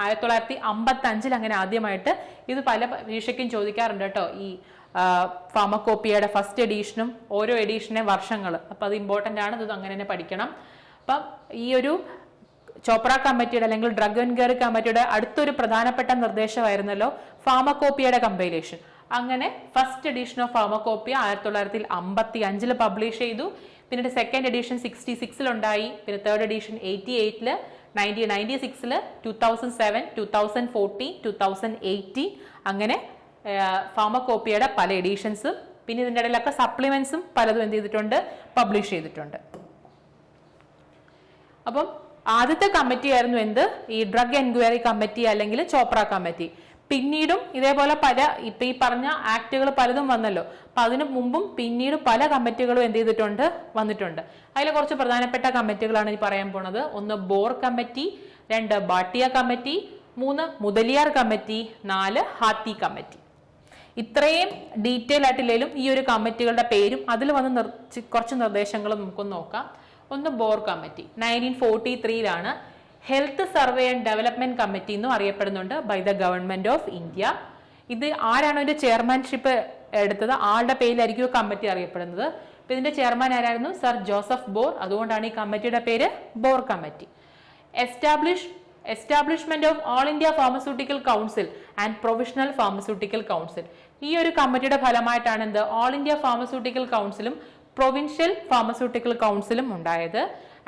1955 അങ്ങനെ ആദ്യമായിട്ട്, ഇത് പല പരീക്ഷയ്ക്കും ചോദിക്കാറുണ്ട് കേട്ടോ, ഈ ഫാർമക്കോപ്പിയയുടെ ഫസ്റ്റ് എഡീഷനും ഓരോ എഡീഷനെ വർഷങ്ങൾ. അപ്പൊ അത് ഇമ്പോർട്ടന്റ് ആണ്, ഇത് അങ്ങനെ തന്നെ പഠിക്കണം. അപ്പം ഈ ഒരു ചോപ്ര കമ്മിറ്റിയുടെ അല്ലെങ്കിൽ ഡ്രഗ് എൻക്വയറി കമ്മിറ്റിയുടെ അടുത്തൊരു പ്രധാനപ്പെട്ട നിർദ്ദേശമായിരുന്നല്ലോ ഫാർമക്കോപ്പിയയുടെ കമ്പൈലേഷൻ. അങ്ങനെ first edition of pharmacopoeia 1955 publish ചെയ്തു. പിന്നീട് സെക്കൻഡ് എഡീഷൻ 66 ഉണ്ടായി. പിന്നെ തേർഡ് എഡീഷൻ 88, 1996, 2007, 2014, 2018 അങ്ങനെ ഫാർമക്കോപ്പിയയുടെ പല എഡീഷൻസും പിന്നെ ഇതിൻ്റെ ഇടയിലൊക്കെ സപ്ലിമെന്റ്സും പലതും എന്ത് ചെയ്തിട്ടുണ്ട്, പബ്ലിഷ് ചെയ്തിട്ടുണ്ട്. അപ്പം ആദ്യത്തെ കമ്മിറ്റി ആയിരുന്നു എന്ത്, ഈ ഡ്രഗ് എൻക്വയറി കമ്മിറ്റി അല്ലെങ്കിൽ ചോപ്ര കമ്മിറ്റി. പിന്നീടും ഇതേപോലെ പല ഇപ്പൊ ഈ പറഞ്ഞ ആക്ടുകൾ പലതും വന്നല്ലോ. അപ്പൊ അതിനു മുമ്പും പിന്നീട് പല കമ്മിറ്റികളും എന്ത് ചെയ്തിട്ടുണ്ട്, വന്നിട്ടുണ്ട്. അതിലെ കുറച്ച് പ്രധാനപ്പെട്ട കമ്മിറ്റികളാണ് ഈ പറയാൻ പോണത്. 1 Bhore committee, 2 Bhatia committee, 3 Mudaliar committee, 4 Hathi committee. ഇത്രയും ഡീറ്റെയിൽ ആയിട്ടില്ലെങ്കിലും ഈ ഒരു കമ്മിറ്റികളുടെ പേരും അതിൽ വന്ന് കുറച്ച് നിർദ്ദേശങ്ങളും നമുക്കൊന്ന് നോക്കാം. 1 Bhore committee 1943 health survey and development committee എന്നും അറിയപ്പെടുന്നുണ്ട് by the government of India. ഇത് ആരാണ് ഇതിന്റെ ചെയർമാൻഷിപ്പ് എടുത്തത്, ആളുടെ പേരിലായിരിക്കും കമ്മിറ്റി അറിയപ്പെടുന്നത്. അപ്പൊ ഇതിന്റെ ചെയർമാൻ ആരായിരുന്നു, സർ ജോസഫ് ബോർ. അതുകൊണ്ടാണ് ഈ കമ്മിറ്റിയുടെ പേര് Bhore committee. Establishment of all India pharmaceutical council and provisional pharmaceutical council. ഈ ഒരു കമ്മിറ്റിയുടെ ഫലമായിട്ടാണ് എന്ത്, ഓൾ ഇന്ത്യ ഫാർമസ്യൂട്ടിക്കൽ കൗൺസിലും പ്രൊവിൻഷ്യൽ ഫാർമസ്യൂട്ടിക്കൽ കൗൺസിലും ഉണ്ടായത്.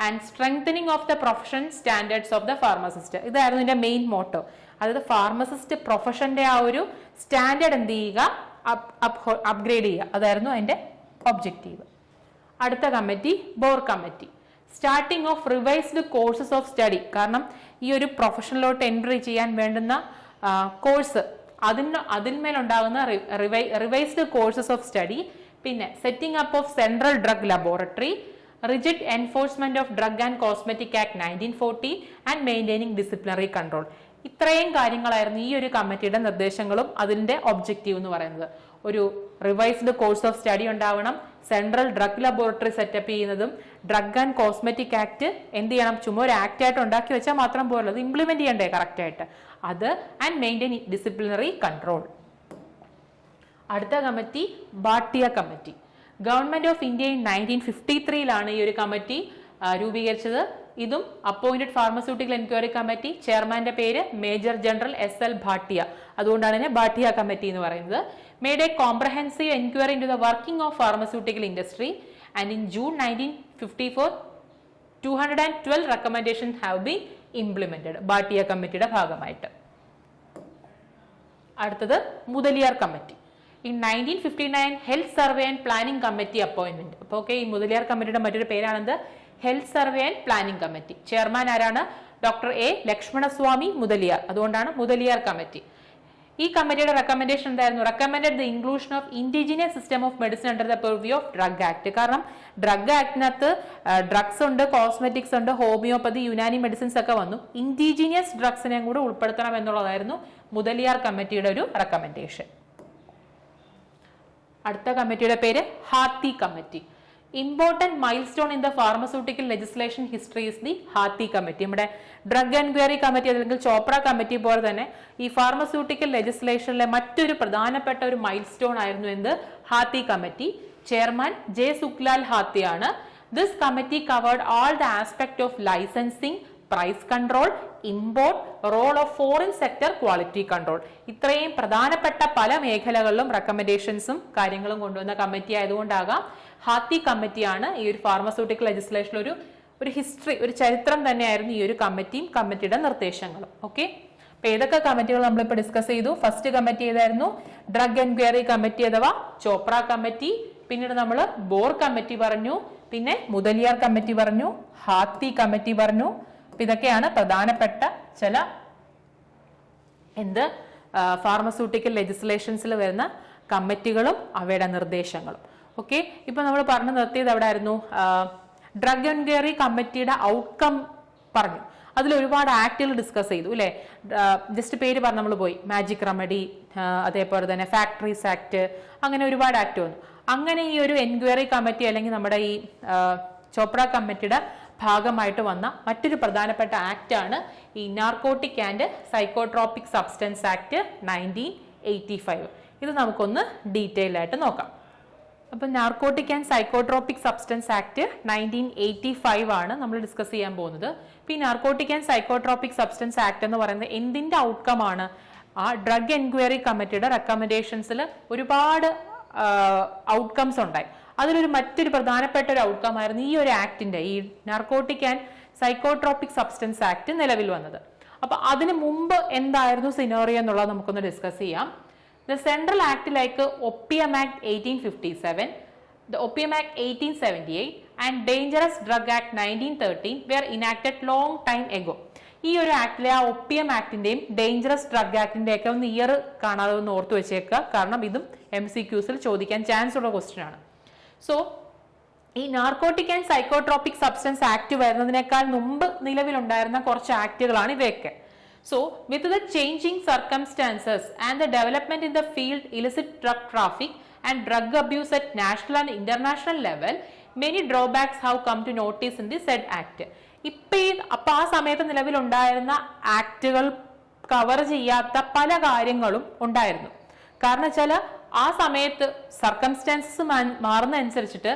And strengthening of the profession standards of the pharmacist. ഇതായിരുന്നു ഇതിന്റെ മെയിൻ മോട്ടോ. അതായത് ഫാർമസിസ്റ്റ് പ്രൊഫഷന്റെ ആ ഒരു സ്റ്റാൻഡേർഡ് എന്ത് ചെയ്യുക, അപ്ഗ്രേഡ് ചെയ്യുക. അതായിരുന്നു അതിന്റെ ഒബ്ജക്റ്റീവ്. അടുത്ത committee Bhore committee. Starting of revised courses of study. കാരണം ഈ ഒരു പ്രൊഫഷനിലോട്ട് എൻട്രി ചെയ്യാൻ വേണ്ടുന്ന കോഴ്സ് അതിന്മേലുണ്ടാകുന്ന റിവൈസ്ഡ് കോഴ്സസ് ഓഫ് സ്റ്റഡി. പിന്നെ setting up of central drug laboratory, rigid enforcement of drug and cosmetic act 1940 and maintaining disciplinary control. ഇത്രയും കാര്യങ്ങളായിരുന്നു ഈ ഒരു കമ്മിറ്റിയുടെ നിർദ്ദേശങ്ങളും അതിന്റെ ഒബ്ജക്റ്റീവ് എന്ന് പറയുന്നത്. ഒരു റിവൈസ്ഡ് കോഴ്സ് ഓഫ് സ്റ്റഡി ഉണ്ടാവണം, സെൻട്രൽ ഡ്രഗ് ലബോറട്ടറി സെറ്റപ്പ് ചെയ്യുന്നതും, ഡ്രഗ് ആൻഡ് കോസ്മെറ്റിക് ആക്ട് എന്ത് ചെയ്യണം, ചുമ്മാ ഒരു ആക്ട് ആയിട്ട് ഉണ്ടാക്കി വെച്ചാൽ മാത്രം പോരല്ലോ, അത് ഇംപ്ലിമെന്റ് ചെയ്യണ്ടേ കറക്റ്റ് ആയിട്ട്, അത് ആൻഡ് മെയിൻറ്റെയിൻ ഡിസിപ്ലിനറി കൺട്രോൾ. അടുത്ത committee Bhatia committee. Government of India 1953 ഈ ഒരു കമ്മിറ്റി രൂപീകരിച്ചത്. ഇതും അപ്പോയിന്റഡ് ഫാർമസ്യൂട്ടിക്കൽ എൻക്വയറി കമ്മിറ്റി. ചെയർമാന്റെ പേര് മേജർ ജനറൽ SL ഭാട്ടിയ. അതുകൊണ്ടാണ് ഇതിനെ ഭാട്ടിയ കമ്മിറ്റി എന്ന് പറയുന്നത്. Made a comprehensive enquiry in to the working of pharmaceutical industry and in June 1954 212 recommendations have been implemented Bhatia കമ്മിറ്റിയുടെ ഭാഗമായിട്ട്. അടുത്തത് Mudaliar committee. In 1959 health survey and planning committee appointment. അപ്പൊ ഓക്കെ, ഈ മുതലിയാർ കമ്മിറ്റിയുടെ മറ്റൊരു പേരാണെന്ത്, health survey and planning committee. Chairman ആരാണ്, ഡോക്ടർ A ലക്ഷ്മണസ്വാമി മുതലിയാർ. അതുകൊണ്ടാണ് മുതലിയാർ കമ്മിറ്റി. ഈ കമ്മിറ്റിയുടെ റെക്കമെൻഡേഷൻ എന്തായിരുന്നു, recommended the inclusion of indigenous system of medicine under the purview of drug act. കാരണം ഡ്രഗ് ആക്ടിനകത്ത് ഡ്രഗ്സ് ഉണ്ട്, കോസ്മെറ്റിക്സ് ഉണ്ട്, ഹോമിയോപ്പതി, യുനാനി മെഡിസിൻസ് ഒക്കെ വന്നു. ഇൻഡിജിനിയസ് ഡ്രഗ്സിനെ കൂടെ ഉൾപ്പെടുത്തണം എന്നുള്ളതായിരുന്നു മുതലിയാർ കമ്മിറ്റിയുടെ ഒരു റെക്കമെൻഡേഷൻ. അടുത്ത കമ്മിറ്റിയുടെ പേര് Hathi committee. Important milestone in the pharmaceutical legislation history is the Hathi committee. നമ്മുടെ ഡ്രഗ് എൻക്വയറി കമ്മിറ്റി അല്ലെങ്കിൽ ചോപ്ര കമ്മിറ്റി പോലെ തന്നെ ഈ ഫാർമസ്യൂട്ടിക്കൽ ലെജിസ്ലേഷനിലെ മറ്റൊരു പ്രധാനപ്പെട്ട ഒരു മൈൽ സ്റ്റോൺ ആയിരുന്നു എന്ത്? Hathi committee. Chairman J Sukhlal ഹാത്തിയാണ്. This committee covered all the aspect of licensing, price control, import, role of foreign sector, quality control. ഇത്രയും പ്രധാനപ്പെട്ട പല മേഖലകളിലും റെക്കമെൻഡേഷൻസും കാര്യങ്ങളും കൊണ്ടുവന്ന കമ്മിറ്റി ആയതുകൊണ്ടാകാം ഹാത്തി കമ്മിറ്റിയാണ് ഈ ഒരു ഫാർമസ്യൂട്ടിക്കൽ ലെജിസ്ലേഷനിൽ ഒരു ഹിസ്റ്ററി, ഒരു ചരിത്രം തന്നെയായിരുന്നു ഈ ഒരു കമ്മിറ്റിയും കമ്മിറ്റിയുടെ നിർദ്ദേശങ്ങളും. ഓക്കെ, അപ്പൊ ഏതൊക്കെ കമ്മിറ്റികൾ നമ്മളിപ്പോൾ ഡിസ്കസ് ചെയ്തു? ഫസ്റ്റ് കമ്മിറ്റി ഏതായിരുന്നു? ഡ്രഗ് എൻക്വയറി കമ്മിറ്റി അഥവാ ചോപ്ര കമ്മിറ്റി. പിന്നീട് നമ്മൾ ബോർ കമ്മിറ്റി പറഞ്ഞു, പിന്നെ മുതലിയാർ കമ്മിറ്റി പറഞ്ഞു, ഹാത്തി കമ്മിറ്റി പറഞ്ഞു. ഇതൊക്കെയാണ് പ്രധാനപ്പെട്ട ചില ഫാർമസ്യൂട്ടിക്കൽ ലെജിസ്ലേഷൻസിൽ വരുന്ന കമ്മിറ്റികളും അവയുടെ നിർദ്ദേശങ്ങളും. ഓക്കെ, ഇപ്പൊ നമ്മൾ പറഞ്ഞു നിർത്തിയത് എവിടെ ആയിരുന്നു? ഡ്രഗ് എൻക്വയറി കമ്മിറ്റിയുടെ ഔട്ട്കം പറഞ്ഞു. അതിൽ ഒരുപാട് ആക്ടുകൾ ഡിസ്കസ് ചെയ്തു അല്ലെ? ജസ്റ്റ് പേര് പറഞ്ഞ് നമ്മൾ പോയി. മാജിക് റെമഡി, അതേപോലെ തന്നെ ഫാക്ടറീസ് ആക്ട്, അങ്ങനെ ഒരുപാട് ആക്ട് വന്നു. അങ്ങനെ ഈ ഒരു എൻക്വയറി കമ്മിറ്റി അല്ലെങ്കിൽ നമ്മുടെ ഈ ചോപ്ര കമ്മിറ്റിയുടെ ഭാഗമായിട്ട് വന്ന മറ്റൊരു പ്രധാനപ്പെട്ട ആക്ട് ആണ് ഈ narcotic and psychotropic substance act 1985. ഇത് നമുക്കൊന്ന് ഡീറ്റെയിൽ ആയിട്ട് നോക്കാം. അപ്പൊ narcotic and psychotropic substance act 1985 ആണ് നമ്മൾ ഡിസ്കസ് ചെയ്യാൻ പോകുന്നത്. ഈ narcotic and psychotropic substance act എന്ന് പറയുന്നത് എന്തിന്റെ ഔട്ട്കം ആണ്? ആ ഡ്രഗ് എൻക്വയറി കമ്മിറ്റിയുടെ റെക്കമെൻഡേഷൻസിൽ ഒരുപാട് ഔട്ട്കംസ് ഉണ്ടായി. അതിലൊരു മറ്റൊരു പ്രധാനപ്പെട്ട ഒരു ഔട്ട്കം ആയിരുന്നു ഈ ഒരു ആക്ടിന്റെ, ഈ narcotic and psychotropic substance act നിലവിൽ വന്നത്. അപ്പൊ അതിന് മുമ്പ് എന്തായിരുന്നു സിനോറിയോ എന്നുള്ളത് നമുക്കൊന്ന് ഡിസ്കസ് ചെയ്യാം. The Central Act like Opium Act 1857, the Opium Act 1878 and Dangerous Drug Act 1913 were enacted long time ago. ഈ ഒരു ആക്ടിലെ ആ ഒപ്പിയം ആക്ടിന്റെയും ഡേഞ്ചറസ് ഡ്രഗ് ആക്ടിന്റെ ഒക്കെ ഒന്ന് ഇയർ കാണാതെ ഒന്ന് ഓർത്തു വെച്ചേക്കുക. കാരണം ഇതും MCQസിൽ ചോദിക്കാൻ ചാൻസ് ഉള്ള ക്വസ്റ്റ്യൻ ആണ്. സോ ഈ narcotic and psychotropic substance act വരുന്നതിനേക്കാൾ മുമ്പ് നിലവിലുണ്ടായിരുന്ന കുറച്ച് ആക്ടുകളാണ് ഇവയൊക്കെ. So, with the changing circumstances and the development in the field illicit drug traffic and drug abuse at national and international level, many drawbacks have come to notice in the said act. അപ്പൊ ആ സമയത്ത് നിലവിലുണ്ടായിരുന്ന ആക്ടുകൾ കവർ ചെയ്യാത്ത പല കാര്യങ്ങളും ഉണ്ടായിരുന്നു. കാരണം വെച്ചാൽ ആ സമയത്ത് സർക്കംസ്റ്റാൻസസ് മാറുന്ന അനുസരിച്ചിട്ട്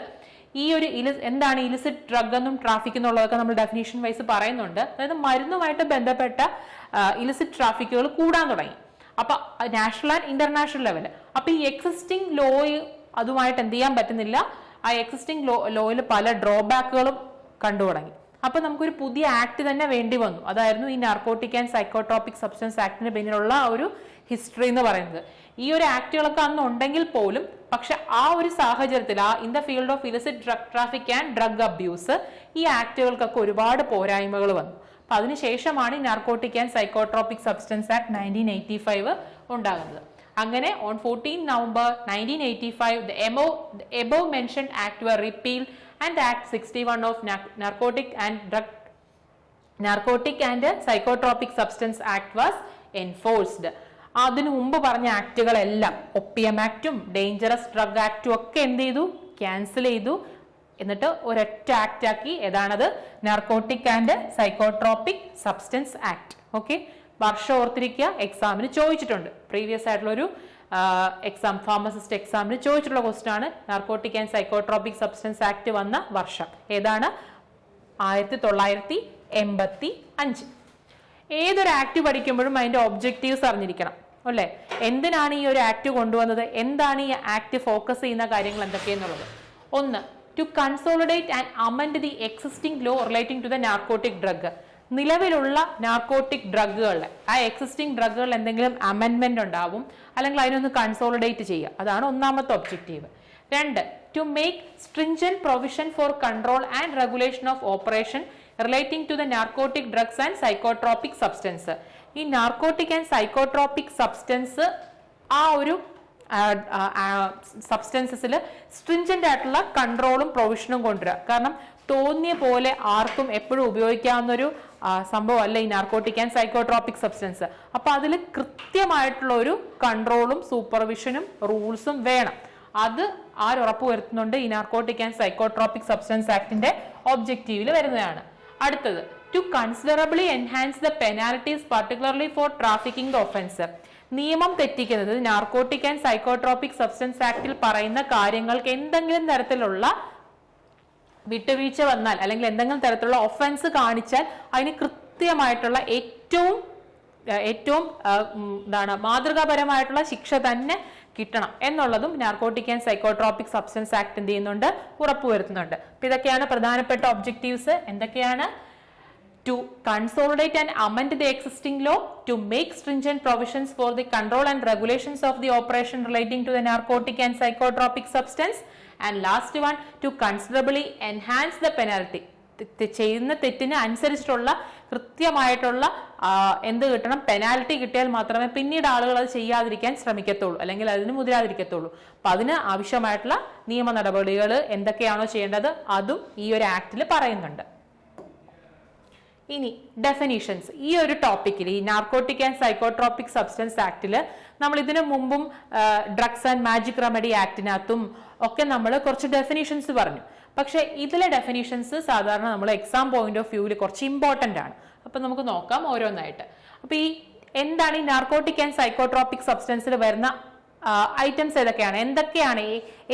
ഈ ഒരു എന്താണ് ഇലിസിറ്റ് ഡ്രഗ് എന്നും ട്രാഫിക് എന്നുള്ളതൊക്കെ നമ്മൾ ഡെഫിനേഷൻ വൈസ് പറയുന്നുണ്ട്. അതായത് മരുന്നുമായിട്ട് ബന്ധപ്പെട്ട ഇലിസിറ്റ് ട്രാഫിക്കുകൾ കൂടാൻ തുടങ്ങി. അപ്പൊ നാഷണൽ ആൻഡ് ഇന്റർനാഷണൽ ലെവല്. അപ്പൊ ഈ എക്സിസ്റ്റിംഗ് ലോ അതുമായിട്ട് എന്ത് ചെയ്യാൻ പറ്റുന്നില്ല, ആ എക്സിസ്റ്റിംഗ് ലോയിൽ പല ഡ്രോബാക്കുകളും കണ്ടു തുടങ്ങി. അപ്പൊ നമുക്കൊരു പുതിയ ആക്ട് തന്നെ വേണ്ടി വന്നു. അതായിരുന്നു ഈ നാർക്കോട്ടിക് ആൻഡ് സൈക്കോട്രോപിക് സബ്സ്റ്റൻസ് ആക്ടിന് പിന്നിലുള്ള ആ ഒരു ഹിസ്റ്ററി എന്ന് പറയുന്നത്. ഈ ഒരു ആക്ടുകളൊക്കെ അന്ന് ഉണ്ടെങ്കിൽ പോലും പക്ഷെ ആ ഒരു സാഹചര്യത്തിൽ in the field of illicit drug traffic and drug abuse ഈ ആക്ടുകൾക്കൊക്കെ ഒരുപാട് പോരായ്മകൾ വന്നു. അപ്പൊ അതിനുശേഷമാണ് ഈ narcotic and psychotropic substance act 1985 ഉണ്ടാകുന്നത്. അങ്ങനെ on 14 November 1985 the above mentioned act were repealed and Act 61 of Narcotic and Psychotropic Substance Act was enforced. അതിനു മുമ്പ് പറഞ്ഞ ആക്ടുകളെല്ലാം ഒപ്പിയം ആക്ടും ഡേഞ്ചറസ് ഡ്രഗ് ആക്ടും ഒക്കെ എന്ത് ചെയ്തു? ക്യാൻസൽ ചെയ്തു. എന്നിട്ട് ഒരൊറ്റ ആക്ട് ആക്കി. ഏതാണത്? Narcotic and psychotropic substance act. Okay, വർഷം ഓർത്തിരിക്കുക, എക്സാമിന് ചോദിച്ചിട്ടുണ്ട്. പ്രീവിയസ് ആയിട്ടുള്ള ഒരു എക്സാം, ഫാർമസിസ്റ്റ് എക്സാമിന് ചോദിച്ചിട്ടുള്ള ക്വസ്റ്റ്യൻ ആണ് narcotic and psychotropic substance act വന്ന വർഷം ഏതാണ്? 1985. ഏതൊരു ആക്ട് പഠിക്കുമ്പോഴും അതിന്റെ ഒബ്ജക്റ്റീവ്സ് അറിഞ്ഞിരിക്കണം അല്ലെ? എന്തിനാണ് ഈ ഒരു ആക്ട് കൊണ്ടുവന്നത്, എന്താണ് ഈ ആക്ട് ഫോക്കസ് ചെയ്യുന്ന കാര്യങ്ങൾ എന്തൊക്കെയെന്നുള്ളത്. ഒന്ന്, to consolidate and amend the existing law relating to the narcotic drug. നിലവിലുള്ള നാർക്കോട്ടിക് ഡ്രഗുകളുടെ ആ എക്സിസ്റ്റിംഗ് ഡ്രഗുകൾ എന്തെങ്കിലും അമെൻമെന്റ് ഉണ്ടാവും, അല്ലെങ്കിൽ അതിനൊന്ന് കൺസോളിഡേറ്റ് ചെയ്യുക. അതാണ് ഒന്നാമത്തെ ഒബ്ജക്റ്റീവ്. രണ്ട്, to make stringent provision for control and regulation of operation relating to the narcotic drugs and psychotropic substance. ഈ നാർക്കോട്ടിക് ആൻഡ് സൈക്കോട്രോപിക് സബ്സ്റ്റൻസ് ആ ഒരു സബ്സ്റ്റൻസസിൽ സ്ട്രിഞ്ചന്റ് ആയിട്ടുള്ള കൺട്രോളും പ്രൊവിഷനും കൊണ്ടുവരിക. കാരണം തോന്നിയ പോലെ ആർക്കും എപ്പോഴും ഉപയോഗിക്കാവുന്ന ഒരു സംഭവമല്ല ഈ നാർക്കോട്ടിക് ആൻഡ് സൈക്കോട്രോപിക് സബ്സ്റ്റൻസ്. അപ്പൊ അതിൽ കൃത്യമായിട്ടുള്ള ഒരു കൺട്രോളും സൂപ്പർവിഷനും റൂൾസും വേണം. അത് ഉറപ്പുവരുത്തുന്നുണ്ട് ഈ നാർക്കോട്ടിക് ആൻഡ് സൈക്കോട്രോപിക് സബ്സ്റ്റൻസ് ആക്ടിന്റെ ഒബ്ജക്റ്റീവിൽ വരുന്നതാണ്. അടുത്തത് to considerably enhance the penalties particularly for trafficking the offence. നിയമം തെറ്റിക്കുന്നത് നാർക്കോട്ടിക് ആൻഡ് സൈക്കോട്രോപിക് സബ്സ്റ്റൻസ് ആക്ടിൽ പറയുന്ന കാര്യങ്ങൾക്ക് എന്തെങ്കിലും തരത്തിലുള്ള വിട്ടുവീഴ്ച വന്നാൽ അല്ലെങ്കിൽ എന്തെങ്കിലും തരത്തിലുള്ള ഒഫൻസ് കാണിച്ചാൽ അതിന് കൃത്യമായിട്ടുള്ള ഏറ്റവും മാതൃകാപരമായിട്ടുള്ള ശിക്ഷ തന്നെ കിട്ടണം എന്നുള്ളതും narcotic and psychotropic substance act എന്ത് ചെയ്യുന്നുണ്ട്, ഉറപ്പുവരുത്തുന്നുണ്ട്. അപ്പൊ ഇതൊക്കെയാണ് പ്രധാനപ്പെട്ട ഒബ്ജക്റ്റീവ്സ്. എന്തൊക്കെയാണ്? To consolidate and amend the existing law, to make stringent provisions for the control and regulations of the operation relating to the narcotic and psychotropic substance, and last one, to considerably enhance the penalty. ചെയ്യുന്ന തെറ്റിന് അനുസരിച്ചിട്ടുള്ള കൃത്യമായിട്ടുള്ള എന്ത് കിട്ടണം, പെനാൽറ്റി കിട്ടിയാൽ മാത്രമേ പിന്നീട് ആളുകൾ അത് ചെയ്യാതിരിക്കാൻ ശ്രമിക്കത്തുള്ളൂ അല്ലെങ്കിൽ അതിന് മുതിരാതിരിക്കത്തുള്ളൂ. അപ്പൊ അതിന് ആവശ്യമായിട്ടുള്ള നിയമ നടപടികൾ എന്തൊക്കെയാണോ ചെയ്യേണ്ടത് അതും ഈ ഒരു ആക്ടിൽ പറയുന്നുണ്ട്. ഇനി ഡെഫിനിഷൻസ്. ഈ ഒരു ടോപ്പിക്കിൽ ഈ നാർക്കോട്ടിക് ആൻഡ് സൈക്കോട്രോപിക് സബ്സ്റ്റൻസ് ആക്ടിൽ നമ്മൾ ഇതിനു മുമ്പും ഡ്രഗ്സ് ആൻഡ് മാജിക് റെമഡി ആക്ടിനകത്തും ഒക്കെ നമ്മൾ കുറച്ച് ഡെഫിനിഷൻസ് പറഞ്ഞു. പക്ഷെ ഇതിലെ ഡെഫിനിഷൻസ് സാധാരണ നമ്മൾ എക്സാം പോയിന്റ് ഓഫ് വ്യൂവിൽ കുറച്ച് ഇമ്പോർട്ടന്റ് ആണ്. അപ്പൊ നമുക്ക് നോക്കാം ഓരോന്നായിട്ട്. അപ്പൊ ഈ എന്താണ് ഈ നാർക്കോട്ടിക് ആൻഡ് സൈക്കോട്രോപിക് സബ്സ്റ്റൻസിൽ വരുന്ന ഐറ്റംസ് എന്തൊക്കെയാണ്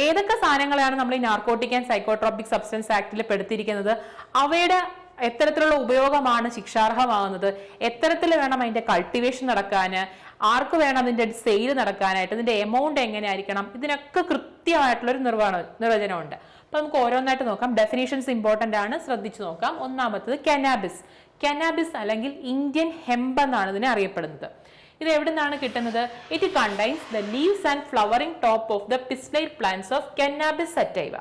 ഏതൊക്കെ സാധനങ്ങളാണ് നമ്മൾ ഈ നാർക്കോട്ടിക് ആൻഡ് സൈക്കോട്രോപിക് സബ്സ്റ്റൻസ് ആക്ടിൽ പെടുത്തിയിരിക്കുന്നത്, അവയുടെ എത്തരത്തിലുള്ള ഉപയോഗമാണ് ശിക്ഷാർഹമാകുന്നത്, എത്തരത്തിൽ വേണം അതിന്റെ കൾട്ടിവേഷൻ നടക്കാൻ, ആർക്ക് വേണം അതിന്റെ സെയിൽ നടക്കാനായിട്ട്, ഇതിന്റെ എമൗണ്ട് എങ്ങനെയായിരിക്കണം, ഇതിനൊക്കെ കൃത്യമായിട്ടുള്ളൊരു നിർവചനമുണ്ട്. അപ്പൊ നമുക്ക് ഓരോന്നായിട്ട് നോക്കാം. ഡെഫിനേഷൻസ് ഇമ്പോർട്ടന്റ് ആണ്, ശ്രദ്ധിച്ചു നോക്കാം. ഒന്നാമത്തത് കനാബിസ്. കനാബിസ് അല്ലെങ്കിൽ ഇന്ത്യൻ ഹെമ്പ് എന്നാണ് ഇതിനെ അറിയപ്പെടുന്നത്. ഇത് എവിടെ നിന്നാണ് കിട്ടുന്നത്? It contains the leaves and flowering top of the pistil plants of cannabis sativa.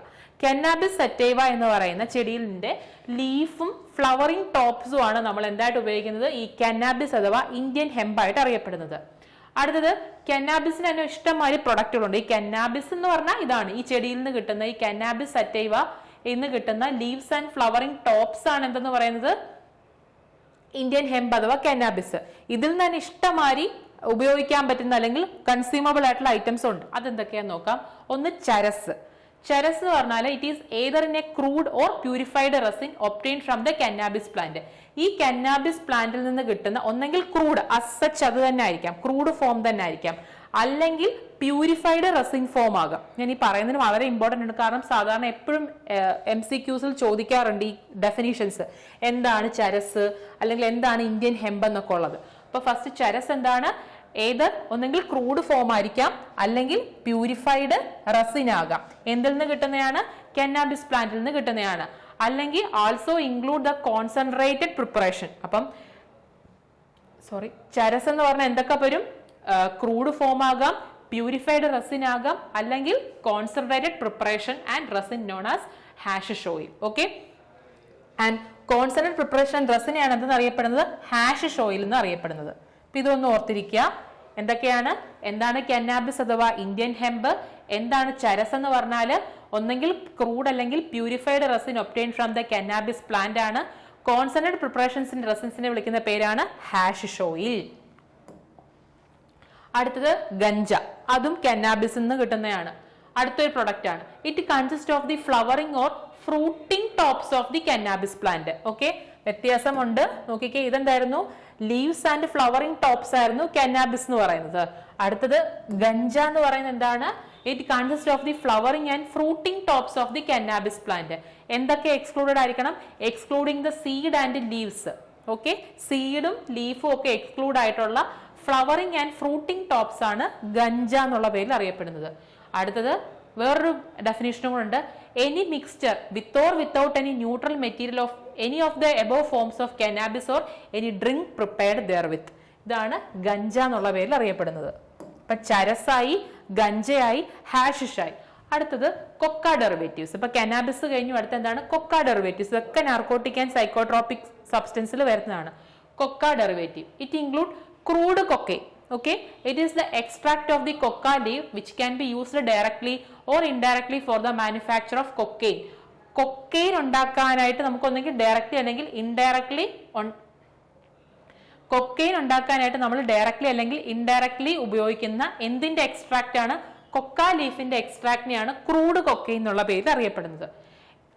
Cannabis sativa എന്ന് പറയുന്ന ചെടിയിലിന്റെ ലീഫും ഫ്ലവറിംഗ് ടോപ്സും ആണ് നമ്മൾ എന്തായിട്ട് ഉപയോഗിക്കുന്നത്, ഈ കനാബിസ് അഥവാ ഇന്ത്യൻ ഹെമ്പായിട്ട് അറിയപ്പെടുന്നത്. അടുത്തത് കനാബിസിന് തന്നെ ഇഷ്ടംമാതിരി പ്രൊഡക്റ്റുകളുണ്ട്. ഈ കനാബിസ് എന്ന് പറഞ്ഞാൽ ഇതാണ് ഈ ചെടിയിൽ നിന്ന് കിട്ടുന്ന ഈ കനാബിസ് സറ്റൈവ എന്ന് കിട്ടുന്ന ലീവ്സ് ആൻഡ് ഫ്ലവറിംഗ് ടോപ്സ് ആണ് എന്തെന്ന് പറയുന്നത്, ഇന്ത്യൻ ഹെമ്പ് അഥവാ കനാബിസ്. ഇതിൽ നിന്ന് തന്നെ ഇഷ്ടംമാതിരി ഉപയോഗിക്കാൻ പറ്റുന്ന അല്ലെങ്കിൽ കൺസ്യൂമബിൾ ആയിട്ടുള്ള ഐറ്റംസ് ഉണ്ട്. അതെന്തൊക്കെയാന്ന് നോക്കാം. ഒന്ന് ചരസ്. ചരസ് എന്ന് പറഞ്ഞാൽ it is Ather in A crude or purified resin obtained from the കന്നാബിസ് plant. ഈ കന്നാബിസ് പ്ലാന്റിൽ നിന്ന് കിട്ടുന്ന ഒന്നെങ്കിൽ ക്രൂഡ് അസച്ച് അത് തന്നെ ആയിരിക്കാം, ക്രൂഡ് ഫോം തന്നെ ആയിരിക്കാം, അല്ലെങ്കിൽ പ്യൂരിഫൈഡ് റെസിൻ ഫോം ആകാം. ഞാൻ ഈ പറയുന്നതിന് വളരെ ഇമ്പോർട്ടന്റ് ആണ്, കാരണം സാധാരണ എപ്പോഴും MCQസിൽ ചോദിക്കാറുണ്ട് ഈ ഡെഫിനിഷൻസ്, എന്താണ് ചരസ് അല്ലെങ്കിൽ എന്താണ് ഇന്ത്യൻ ഹെമ്പ് എന്നൊക്കെ ഉള്ളത്. അപ്പൊ ഫസ്റ്റ് ചരസ് എന്താണ്? ഒന്നെങ്കിൽ ക്രൂഡ് ഫോം ആയിരിക്കാം അല്ലെങ്കിൽ പ്യൂരിഫൈഡ് റെസിൻ ആകാം. എന്തിൽ നിന്ന് കിട്ടുന്നതാണ്? കന്നാബിസ് പ്ലാന്റിൽ നിന്ന് കിട്ടുന്നതാണ്. അല്ലെങ്കിൽ also include the concentrated preparation. അപ്പം ചരസ് എന്ന് പറഞ്ഞാൽ എന്തൊക്കെ വരും? ക്രൂഡ് ഫോം ആകാം, പ്യൂരിഫൈഡ് റെസിൻ ആകാം, അല്ലെങ്കിൽ concentrated preparation and resin known as hashish oil. Okay, and concentrated preparation റെസിനെയാണ് എന്തെന്ന് അറിയപ്പെടുന്നത്? ഹാഷിഷ് ഓയിൽ എന്ന് അറിയപ്പെടുന്നത്. ഇതൊന്ന് ഓർത്തിരിക്കുക. എന്താണ് കന്നാബിസ് അഥവാ ഇന്ത്യൻ ഹെമ്പ്, എന്താണ് ചരസ് എന്ന് പറഞ്ഞാൽ ഒന്നെങ്കിൽ ക്രൂഡ് അല്ലെങ്കിൽ purified resin obtained from the കന്നാബിസ് plant ആണ്. കോൺസെൻട്രേറ്റഡ് പ്രിപ്പറേഷൻസിന്റെ റെസിൻസിനെ വിളിക്കുന്ന പേരാണ് ഹാഷിഷ് ഓയിൽ. അടുത്തത് ഗഞ്ച. അതും കന്നാബിസ് നിന്ന് കിട്ടുന്നതാണ്. അടുത്തൊരു പ്രൊഡക്റ്റ് ആണ്. It consist of the flowering or fruiting tops of the cannabis plant. Okay, വ്യത്യാസമുണ്ട്. നോക്കിക്കേ, ഇതെന്തായിരുന്നു? ലീവ്സ് ആൻഡ് ഫ്ലവറിംഗ് ടോപ്സ് ആയിരുന്നു കന്നാബിസ് എന്ന് പറയുന്നത്. അടുത്തത് ഗഞ്ച എന്ന് പറയുന്നത് എന്താണ്? It consist of the flowering and fruiting tops of the cannabis plant. എന്തൊക്കെ എക്സ്ക്ലൂഡഡ് ആയിരിക്കണം? Excluding the seed and leaves. Okay, സീഡും ലീഫും ഒക്കെ എക്സ്ക്ലൂഡ് ആയിട്ടുള്ള ഫ്ലവറിംഗ് ആൻഡ് ഫ്രൂട്ടിംഗ് ടോപ്സ് ആണ് ഗഞ്ച എന്നുള്ള പേരിൽ അറിയപ്പെടുന്നത്. അടുത്തത് വേറൊരു ഡെഫിനേഷനും കൂടെ ഉണ്ട്. Any mixture with or without any neutral material of any of the above forms of cannabis or any drink prepared therewith. ഇതാണ് ഗഞ്ച എന്നുള്ള പേരിൽ അറിയപ്പെടുന്നത്. ഇപ്പൊ ചരസായി, ഗഞ്ചയായി, ഹാഷിഷായി. അടുത്തത് കൊക്ക ഡെറിവേറ്റീവ്സ്. ഇപ്പൊ കന്നാബിസ് കഴിഞ്ഞു, അടുത്ത എന്താണ്? Coca derivatives. ഇതൊക്കെ നാർക്കോട്ടിക് ആൻഡ് സൈക്കോട്രോപിക് സബ്സ്റ്റൻസിൽ വരുന്നതാണ്. Coca derivative it include crude cocaine. Okay, it is the extract of the coca leaf which can be used directly or indirectly for the manufacture of cocaine. Cocaine ഉണ്ടാക്കാനായിട്ട് നമുക്ക് ഒന്നെങ്കിൽ ഡയറക്ട്ലി അല്ലെങ്കിൽ ഇൻഡയറക്ട്ലി കൊക്കൈൻ ഉണ്ടാക്കാനായിട്ട് നമ്മൾ ഡയറക്ട്ലി അല്ലെങ്കിൽ ഇൻഡയറക്ട്ലി ഉപയോഗിക്കുന്ന എന്തിന്റെ എക്സ്ട്രാക്റ്റ് ആണ്? കൊക്ക ലീഫിന്റെ എക്സ്ട്രാക്ടിനെയാണ് ക്രൂഡ് കൊക്കൈൻ എന്നുള്ള പേരിൽ അറിയപ്പെടുന്നത്.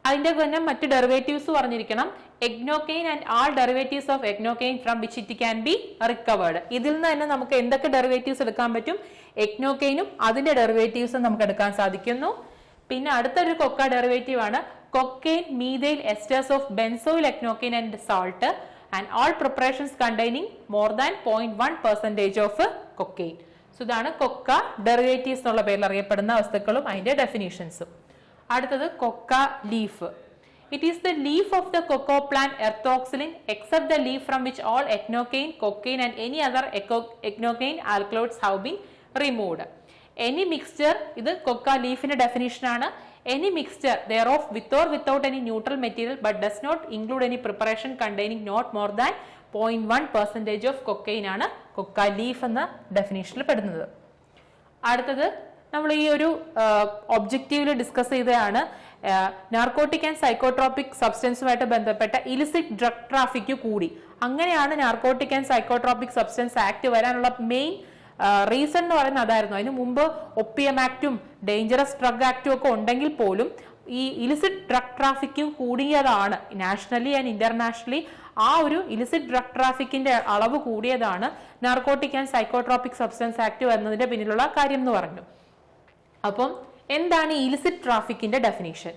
അതിന്റെ തന്നെ മറ്റ് ഡെറിവേറ്റീവ്സ് പറഞ്ഞിരിക്കണം. Ecgonine and all derivatives of ecgonine from which it can be recovered. ഇതിൽ നിന്ന് തന്നെ നമുക്ക് എന്തൊക്കെ ഡെറിവേറ്റീവ്സ് എടുക്കാൻ പറ്റും? എഗ്നോകെയിനും അതിന്റെ ഡെറിവേറ്റീവ്സും നമുക്ക് എടുക്കാൻ സാധിക്കുന്നു. പിന്നെ അടുത്തൊരു കൊക്ക ഡെറിവേറ്റീവ് ആണ് cocaine methyl esters of benzoyl ecgonine and salt and all preparations containing more than 0.1% of cocaine. So ഇതാണ് കൊക്ക ഡെറിവേറ്റീവ്സ് എന്നുള്ള പേരിൽ അറിയപ്പെടുന്ന വസ്തുക്കളും അതിന്റെ ഡെഫിനിഷൻസും. അടുത്തത് coca leaf. It is the leaf of the coca plant erythroxylon except the leaf from which all ecgonine, cocaine and any other ecgonine alkaloids have been removed. Any mixture, ഇത് കൊക്ക ലീഫിന്റെ ഡെഫിനിഷൻ ആണ്. Any mixture thereof with or without any neutral material but does not include any preparation containing not more than 0.1% of cocaine ആണ് കൊക്ക ലീഫ് എന്ന ഡെഫിനിഷനിൽ പെടുന്നത്. അടുത്തത് നമ്മൾ ഈ ഒരു ഒബ്ജക്റ്റീവിൽ ഡിസ്കസ് ചെയ്തതാണ് നാർക്കോട്ടിക് ആൻഡ് സൈക്കോട്രോപിക് സബ്സ്റ്റൻസുമായിട്ട് ബന്ധപ്പെട്ട ഇലിസിറ്റ് ഡ്രഗ് ട്രാഫിക് കൂടി. അങ്ങനെയാണ് narcotic and psychotropic substance act വരാനുള്ള മെയിൻ റീസൺ എന്ന് പറയുന്നത് അതായിരുന്നു. അതിനു മുമ്പ് ഒപ്പിയം ആക്ടും ഡേഞ്ചറസ് ഡ്രഗ് ആക്ടും ഒക്കെ ഉണ്ടെങ്കിൽ പോലും ഈ ഇലിസിറ്റ് ഡ്രഗ് ട്രാഫിക് കൂടിയതാണ് നാഷണലി ആൻഡ് ഇന്റർനാഷണലി. ആ ഒരു ഇലിസിറ്റ് ഡ്രഗ് ട്രാഫിക്കിന്റെ അളവ് കൂടിയതാണ് narcotic and psychotropic substance act വരുന്നതിന്റെ പിന്നിലുള്ള കാര്യം എന്ന് പറഞ്ഞു. അപ്പം എന്താണ് ഈ illicit ട്രാഫിക്കിന്റെ definition?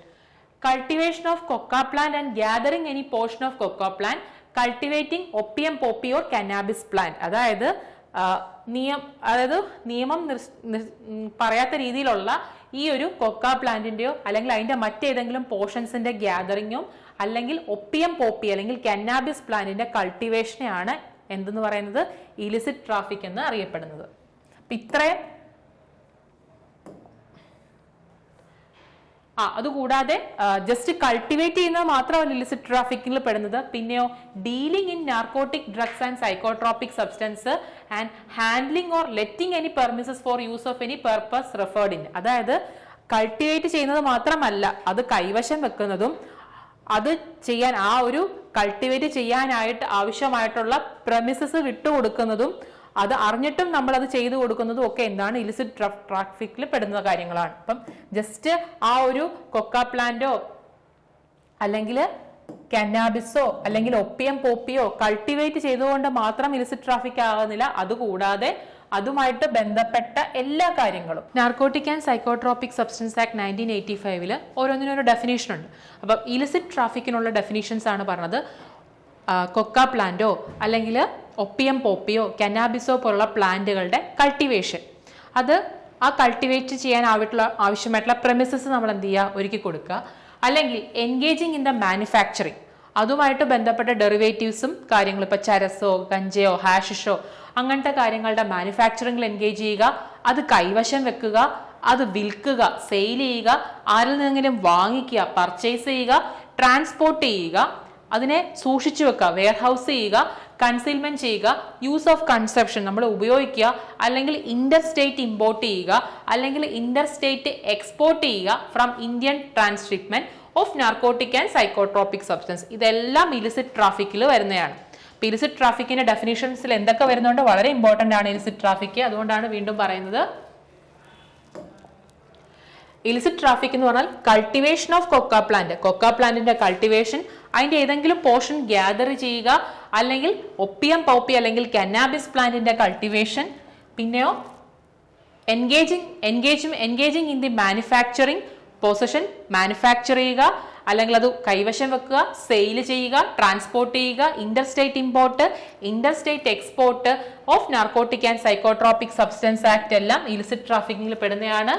Cultivation of coca plant and gathering any portion of coca plant, cultivating opium poppy or cannabis plant. അതായത് നിയമം പറയാത്ത രീതിയിലുള്ള ഈ ഒരു കൊക്ക പ്ലാന്റിന്റെയോ അല്ലെങ്കിൽ അതിന്റെ മറ്റേതെങ്കിലും പോർഷൻസിന്റെ ഗ്യാദറിങ്ങും അല്ലെങ്കിൽ ഒപ്പിയം പോപ്പി അല്ലെങ്കിൽ കന്നാബിസ് പ്ലാന്റിന്റെ കൾട്ടിവേഷനെയാണ് എന്തെന്ന് പറയുന്നത് ഇലിസിറ്റ് ട്രാഫിക് എന്ന് അറിയപ്പെടുന്നത്. അപ്പൊ ഇത്രയും അതുകൂടാതെ ജസ്റ്റ് കൾട്ടിവേറ്റ് ചെയ്യുന്നത് മാത്രമല്ല ഇലിസിറ്റ് ട്രാഫിക്കിൽ പെടുന്നത്. പിന്നെയോ dealing in narcotic drugs and psychotropic substance and handling or letting any premises for use of any purpose referred in. അതായത് കൾട്ടിവേറ്റ് ചെയ്യുന്നത് മാത്രമല്ല, അത് കൈവശം വെക്കുന്നതും അത് ചെയ്യാൻ ആ ഒരു കൾട്ടിവേറ്റ് ചെയ്യാനായിട്ട് ആവശ്യമായിട്ടുള്ള പ്രമിസസ് വിട്ടുകൊടുക്കുന്നതും അത് അറിഞ്ഞിട്ടും നമ്മൾ അത് ചെയ്തു കൊടുക്കുന്നതും ഒക്കെ എന്താണ് ഇലിസിറ്റ് ട്രാഫിക്കിൽ പെടുന്ന കാര്യങ്ങളാണ്. അപ്പം ജസ്റ്റ് ആ ഒരു കൊക്ക പ്ലാന്റോ അല്ലെങ്കിൽ കന്നാബിസോ അല്ലെങ്കിൽ ഒപ്പിയം പോപ്പിയോ കൾട്ടിവേറ്റ് ചെയ്തുകൊണ്ട് മാത്രം ഇലിസിറ്റ് ട്രാഫിക് ആകുന്നില്ല. അതുകൂടാതെ അതുമായിട്ട് ബന്ധപ്പെട്ട എല്ലാ കാര്യങ്ങളും. Narcotic and psychotropic substance act 1985 ഓരോന്നിനും ഒരു ഡെഫിനേഷൻ ഉണ്ട്. അപ്പം ഇലിസിറ്റ് ട്രാഫിക്കിനുള്ള ഡെഫിനേഷൻസ് ആണ് പറഞ്ഞത്. കൊക്ക പ്ലാന്റോ അല്ലെങ്കിൽ ഒപ്പിയം പോപ്പിയോ കന്നാബിസോ പോലുള്ള പ്ലാന്റുകളുടെ കൾട്ടിവേഷൻ, അത് ആ കൾട്ടിവേറ്റ് ചെയ്യാൻ ആവശ്യമായിട്ടുള്ള പ്രെമിസസ് നമ്മൾ എന്ത് ചെയ്യുക, ഒരുക്കി കൊടുക്കുക. അല്ലെങ്കിൽ എൻഗേജിങ് ഇൻ ദ മാനുഫാക്ചറിങ്, അതുമായിട്ട് ബന്ധപ്പെട്ട ഡെറിവേറ്റീവ്സും കാര്യങ്ങളും, ഇപ്പോൾ ചരസോ ഗഞ്ചയോ ഹാഷിഷോ അങ്ങനത്തെ കാര്യങ്ങളുടെ മാനുഫാക്ചറിങ്ങിൽ എൻഗേജ് ചെയ്യുക, അത് കൈവശം വെക്കുക, അത് വിൽക്കുക, സെയിൽ ചെയ്യുക, ആരിൽ നിന്നെങ്കിലും വാങ്ങിക്കുക, പർച്ചേസ് ചെയ്യുക, ട്രാൻസ്പോർട്ട് ചെയ്യുക, അതിനെ സൂക്ഷിച്ചു വെക്കുക, വെയർഹൗസ് ചെയ്യുക, കൺസീൽമെന്റ് ചെയ്യുക, യൂസ് ഓഫ് കൺസെപ്ഷൻ നമ്മൾ ഉപയോഗിക്കുക, അല്ലെങ്കിൽ ഇന്റർ സ്റ്റേറ്റ് ഇമ്പോർട്ട് ചെയ്യുക, അല്ലെങ്കിൽ ഇന്റർ സ്റ്റേറ്റ് എക്സ്പോർട്ട് ചെയ്യുക from Indian transshipment of narcotic and psychotropic substance. ഇതെല്ലാം ഇലിസിറ്റ് ട്രാഫിക്കിൽ വരുന്നതാണ്. ഇലിസിറ്റ് ട്രാഫിക്കിന്റെ ഡെഫിനിഷൻസിൽ എന്തൊക്കെ വരുന്നുണ്ട് വളരെ ഇമ്പോർട്ടന്റ് ആണ് ഇലിസിറ്റ് ട്രാഫിക്. അതുകൊണ്ടാണ് വീണ്ടും പറയുന്നത് ഇലിസിറ്റ് ട്രാഫിക് എന്ന് പറഞ്ഞാൽ കൾട്ടിവേഷൻ ഓഫ് കൊക്ക പ്ലാന്റ്, കൊക്ക പ്ലാന്റിന്റെ കൾട്ടിവേഷൻ, അതിന്റെ ഏതെങ്കിലും പോർഷൻ ഗ്യാദർ ചെയ്യുക, അല്ലെങ്കിൽ ഒപ്പിയം പോപ്പി അല്ലെങ്കിൽ കന്നാബിസ് പ്ലാന്റിന്റെ കൾട്ടിവേഷൻ, പിന്നെയോ engaging in the manufacturing possession, manufacture ചെയ്യുക, അല്ലെങ്കിൽ അത് കൈവശം വെക്കുക, സെയിൽ ചെയ്യുക, ട്രാൻസ്പോർട്ട് ചെയ്യുക, interstate import, interstate export of narcotic and psychotropic substance act എല്ലാം ഇലിസിറ്റ് ട്രാഫിക്കിൽ പെടുന്നതാണ്.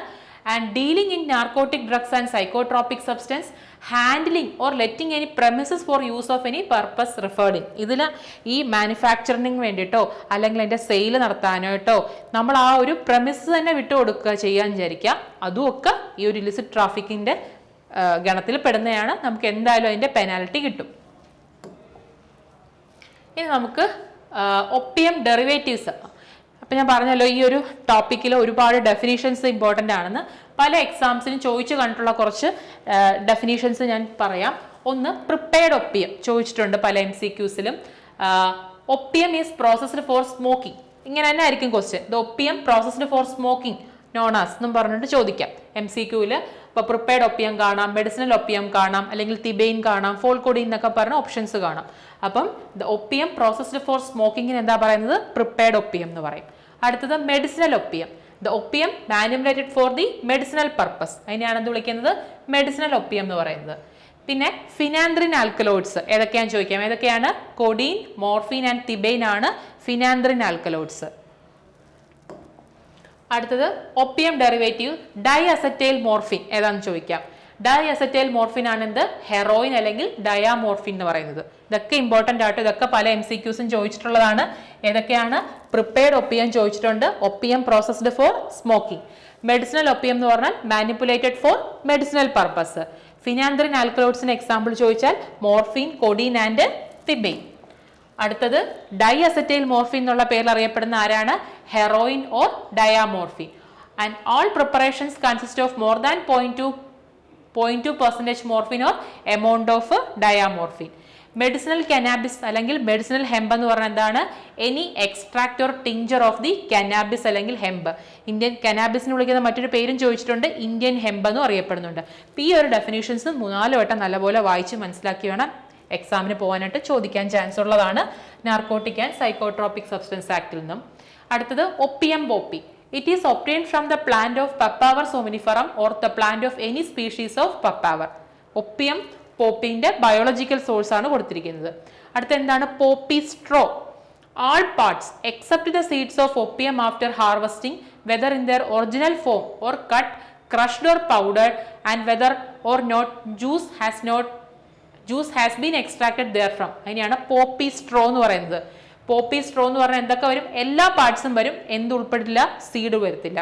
And dealing in narcotic drugs and psychotropic substance, handling or letting any premises for use of any purpose referred in. ഇതിൽ ഈ മാനുഫാക്ചറിങ്ങിന് വേണ്ടിയിട്ടോ അല്ലെങ്കിൽ അതിന്റെ സെയിൽ നടത്താനായിട്ടോ നമ്മൾ ആ ഒരു പ്രമിസസ് തന്നെ വിട്ടുകൊടുക്കുക ചെയ്യാൻ വിചാരിക്കുക, അതുമൊക്കെ ഈ ഒരു ഇലിസിറ്റ് ട്രാഫിക്കിന്റെ ഗണത്തിൽ പെടുന്നതാണ്. നമുക്ക് എന്തായാലും അതിന്റെ പെനാൽറ്റി കിട്ടും. ഇനി നമുക്ക് ഒപ്പിയം ഡെറിവേറ്റീവ്സ്. അപ്പൊ ഞാൻ പറഞ്ഞല്ലോ ഈ ഒരു ടോപ്പിക്കിൽ ഒരുപാട് ഡെഫിനിഷൻസ് ഇമ്പോർട്ടൻ്റ് ആണെന്ന്. പല എക്സാംസിനും ചോദിച്ചു കണ്ടിട്ടുള്ള കുറച്ച് ഡെഫിനിഷൻസ് ഞാൻ പറയാം. ഒന്ന്, പ്രിപ്പയർഡ് ഒപ്പിയം ചോദിച്ചിട്ടുണ്ട് പല MCQസിലും. Opium is processed for smoking, ഇങ്ങനെ തന്നെ ആയിരിക്കും question. The opium processed for smoking, known as എന്നും പറഞ്ഞിട്ട് ചോദിക്കാം. MCQയിൽ ഇപ്പോൾ പ്രിപ്പയർഡ് ഒപ്പിയം കാണാം, മെഡിസിനൽ ഒപ്പിയം കാണാം, അല്ലെങ്കിൽ തിബെയിൻ കാണാം, ഫോൾകോഡീൻ എന്നൊക്കെ പറഞ്ഞ ഓപ്ഷൻസ് കാണാം. അപ്പം ഒപ്പിയം പ്രോസസ്ഡ് ഫോർ സ്മോക്കിങ്ങിന് എന്താ പറയുന്നത്? പ്രിപ്പയർഡ് ഒപ്പിയം എന്ന് പറയും. അടുത്തത് medicinal Opium. The Opium manipulated for the medicinal purpose, അതിനെയാണ് എന്ത് വിളിക്കുന്നത്? മെഡിസിനൽ ഒപ്പിയം എന്ന് പറയുന്നത്. പിന്നെ ഫിനാൻദ്രിൻ ആൽക്കലോയിഡ്സ് ഏതൊക്കെയാണെന്ന് ചോദിക്കാം. ഏതൊക്കെയാണ്? കൊഡീൻ, മോർഫിൻ ആൻഡ് തിബെയിൻ ആണ് ഫിനാൻദ്രിൻ ആൽക്കലോയിഡ്സ്. അടുത്തത് ഒപ്പിയം ഡെറിവേറ്റീവ് ഡൈഅസറ്റൈൽ മോർഫിൻ ഏതാണെന്ന് ചോദിക്കാം. ഡൈഅസറ്റൈൽ മോർഫിൻ ആണ് എന്ത്? ഹെറോയിൻ അല്ലെങ്കിൽ ഡയാമോർഫിൻ എന്ന് പറയുന്നത്. ഇതൊക്കെ ഇമ്പോർട്ടന്റ് ആയിട്ട് ഇതൊക്കെ പല MCQസും ചോദിച്ചിട്ടുള്ളതാണ്. ഏതൊക്കെയാണ്? പ്രിപ്പയർഡ് ഒപ്പിയം ചോദിച്ചിട്ടുണ്ട്, opium processed for smoking. Medicinal opium എന്ന് പറഞ്ഞാൽ manipulated for medicinal purpose. Phenanthrene ആൽക്കലോയിഡ്സിന് എക്സാമ്പിൾ ചോദിച്ചാൽ മോർഫിൻ, കൊഡീൻ ആൻഡ് തിബെയിൻ. അടുത്തത് ഡൈഅസറ്റൈൽ മോർഫിൻ എന്നുള്ള പേരിൽ അറിയപ്പെടുന്ന ആരാണ്? Heroin or diamorphine. And all preparations consist of more than 0.2% morphine or amount of diamorphine. Medicinal cannabis അല്ലെങ്കിൽ മെഡിസിനൽ ഹെംബ് എന്ന് പറഞ്ഞാൽ എന്താണ്? Any extract or tincture of the cannabis അല്ലെങ്കിൽ ഹെംബ്. ഇന്ത്യൻ കനാബിസിന് വിളിക്കുന്ന മറ്റൊരു പേരും ചോദിച്ചിട്ടുണ്ട്, ഇന്ത്യൻ ഹെംബ് എന്നും അറിയപ്പെടുന്നുണ്ട്. ഈ ഒരു ഡെഫിനേഷൻസ് 3-4 വട്ടം നല്ലപോലെ വായിച്ച് മനസ്സിലാക്കി വേണം എക്സാമിന് പോകാനായിട്ട്. ചോദിക്കാൻ ചാൻസ് ഉള്ളതാണ് നാർക്കോട്ടിക് ആൻഡ് സൈക്കോട്രോപിക് സബ്സ്റ്റൻസ് ആക്ടിൽ നിന്നും. അടുത്തത് opium poppy. It is obtained from the plant of papaver somniferum or the plant of any species of papaver. Opium പോപ്പിന്റെ ബയോളജിക്കൽ സോഴ്സ് ആണ് കൊടുത്തിരിക്കുന്നത്. അടുത്ത എന്താണ്? Poppy straw. All parts except the seeds of opium after harvesting, whether in their original form or cut, crushed or powdered, and whether or not juice has been extracted therefrom. അതിനെയാണ് പോപ്പി സ്ട്രോ എന്ന് പറയുന്നത്. പോപ്പി സ്ട്രോ എന്ന് പറഞ്ഞാൽ എന്തൊക്കെ വരും? എല്ലാ പാർട്സും വരും, എന്ത് ഉൾപ്പെടില്ല? സീഡ് വരത്തില്ല.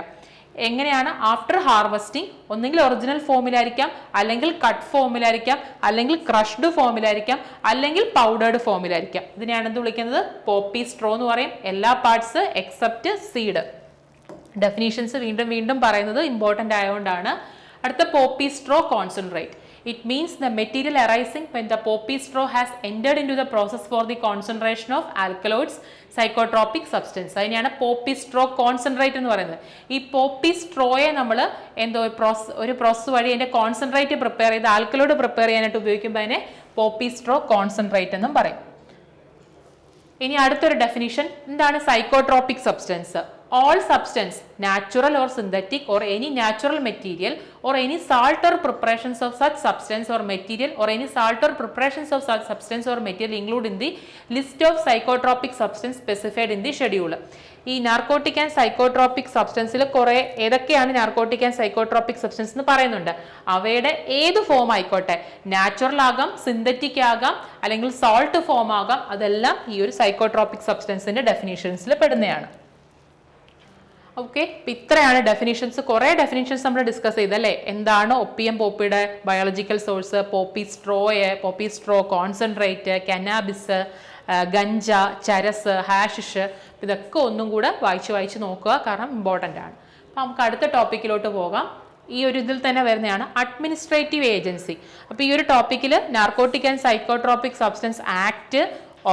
എങ്ങനെയാണ്? ആഫ്റ്റർ ഹാർവെസ്റ്റിംഗ് ഒന്നെങ്കിൽ ഒറിജിനൽ ഫോമിലായിരിക്കാം, അല്ലെങ്കിൽ കട്ട് ഫോമിലായിരിക്കാം, അല്ലെങ്കിൽ ക്രഷ്ഡ് ഫോമിലായിരിക്കാം, അല്ലെങ്കിൽ പൗഡേർഡ് ഫോമിലായിരിക്കാം. ഇതിനെയാണ് എന്ത് വിളിക്കുന്നത്? പോപ്പി സ്ട്രോ എന്ന് പറയും. എല്ലാ പാർട്സ് എക്സെപ്റ്റ് സീഡ്. ഡെഫിനീഷൻസ് വീണ്ടും വീണ്ടും പറയുന്നത് ഇമ്പോർട്ടൻ്റ് ആയതുകൊണ്ടാണ്. അടുത്ത poppy straw concentrate. It means the material arising when the poppy straw has entered into the process for the concentration of alkaloids, psychotropic substance. അതിനെയാണ് പോപ്പി സ്ട്രോ കോൺസെൻട്രേറ്റ് എന്ന് പറയുന്നത്. ഈ പോപ്പി സ്ട്രോയെ നമ്മൾ എന്തോ ഒരു പ്രോസസ് വഴി അതിന്റെ കോൺസെൻട്രേറ്റ് പ്രിപ്പയർ ചെയ്ത് ആൽക്കലോയിഡ് പ്രിപ്പയർ ചെയ്യാനായിട്ട് ഉപയോഗിക്കുമ്പോൾ അതിനെ പോപ്പി സ്ട്രോ കോൺസെൻട്രേറ്റ് എന്നും പറയും. ഇനി അടുത്തൊരു ഡെഫിനിഷൻ എന്താണ്? Psychotropic substance. All substance, natural or synthetic, or any natural material, or any salt or preparations of such substance or material, or any salt or preparations of such substance or material included in the list of psychotropic substance specified in the schedule. ഈ നാർക്കോട്ടിക് ആൻഡ് സൈക്കോട്രോപിക് സബ്സ്റ്റൻസിൽ കുറെ ഏതൊക്കെയാണ് നാർക്കോട്ടിക് ആൻഡ് സൈക്കോട്രോപിക് സബ്സ്റ്റൻസ് എന്ന് പറയുന്നുണ്ട്. അവയുടെ ഏത് ഫോം ആയിക്കോട്ടെ, നാച്ചുറൽ ആകാം, സിന്തറ്റിക് ആകാം, അല്ലെങ്കിൽ സോൾട്ട് ഫോം ആകാം, അതെല്ലാം ഈ ഒരു സൈക്കോട്രോപിക് സബ്സ്റ്റൻസിന്റെ ഡെഫിനിഷൻസിൽ പെടുന്നതാണ്. ഓക്കെ, ഇത്രയാണ് ഡെഫിനിഷൻസ്. കുറെ ഡെഫിനിഷൻസ് നമ്മൾ ഡിസ്കസ് ചെയ്തല്ലേ. എന്താണ് ഒപ്പിയം പോപ്പിയുടെ biological source, poppy straw, concentrate, cannabis, ganja, charas, hashish, ഇതൊക്കെ ഒന്നും കൂടെ വായിച്ച് നോക്കുക, കാരണം ഇമ്പോർട്ടൻ്റ് ആണ്. അപ്പം നമുക്ക് അടുത്ത ടോപ്പിക്കിലോട്ട് പോകാം. ഈ ഒരു ഇതിൽ തന്നെ വരുന്നതാണ് അഡ്മിനിസ്ട്രേറ്റീവ് ഏജൻസി. അപ്പോൾ ഈ ഒരു ടോപ്പിക്കിൽ narcotic and psychotropic substance act,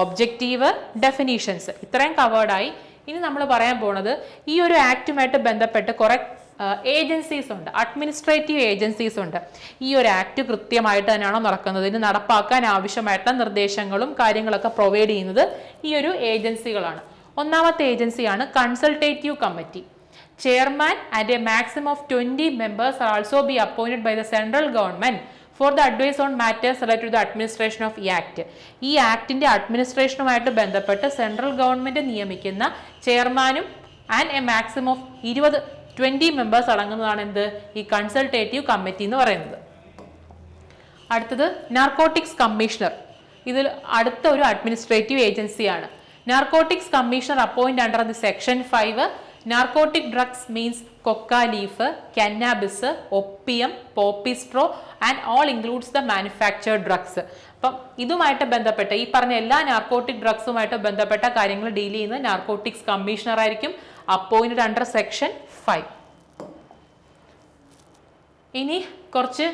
objective, definitions ഇത്രയും കവേർഡായി. ഇനി നമ്മൾ പറയാൻ പോകുന്നത് ഈ ഒരു ആക്റ്റുമായിട്ട് ബന്ധപ്പെട്ട് കുറെ ഏജൻസീസ് ഉണ്ട്, അഡ്മിനിസ്ട്രേറ്റീവ് ഏജൻസീസ് ഉണ്ട്. ഈ ഒരു ആക്ട് കൃത്യമായിട്ട് തന്നെയാണോ നടക്കുന്നത്, ഇതിന് നടപ്പാക്കാൻ ആവശ്യമായിട്ടുള്ള നിർദ്ദേശങ്ങളും കാര്യങ്ങളൊക്കെ പ്രൊവൈഡ് ചെയ്യുന്നത് ഈ ഒരു ഏജൻസികളാണ്. ഒന്നാമത്തെ ഏജൻസിയാണ് consultative committee. Chairman and A maximum of 20 members are also be appointed by the central government for the advice on matters related to the administration of the act. ഈ ആക്ടിന്റെ അഡ്മിനിസ്ട്രേഷനുമായിട്ട് ബന്ധപ്പെട്ട് സെൻട്രൽ ഗവൺമെന്റ് നിയമിക്കുന്ന ചെയർമാനും and A maximum of 20 members അടങ്ങുന്നതാണ് എന്ത്? ഈ കൺസൾട്ടേറ്റീവ് കമ്മിറ്റി എന്ന് പറയുന്നത്. അടുത്തത് നാർക്കോട്ടിക്സ് കമ്മീഷണർ. ഇതിൽ അടുത്ത ഒരു അഡ്മിനിസ്ട്രേറ്റീവ് ഏജൻസിയാണ്. Narcotics commissioner appoint under the section 5. Narcotic drugs means coca leaf, cannabis, opium, poppy straw and all includes the manufactured drugs. അപ്പം ഇതുമായിട്ട് ബന്ധപ്പെട്ട ഈ പറഞ്ഞ എല്ലാ നാർക്കോട്ടിക് ഡ്രഗ്സുമായിട്ട് ബന്ധപ്പെട്ട കാര്യങ്ങൾ ഡീൽ ചെയ്യുന്നത് നാർക്കോട്ടിക്സ് കമ്മീഷണർ ആയിരിക്കും, അപ്പോയിന്റഡ് അണ്ടർ സെക്ഷൻ 5. ഇനി കുറച്ച്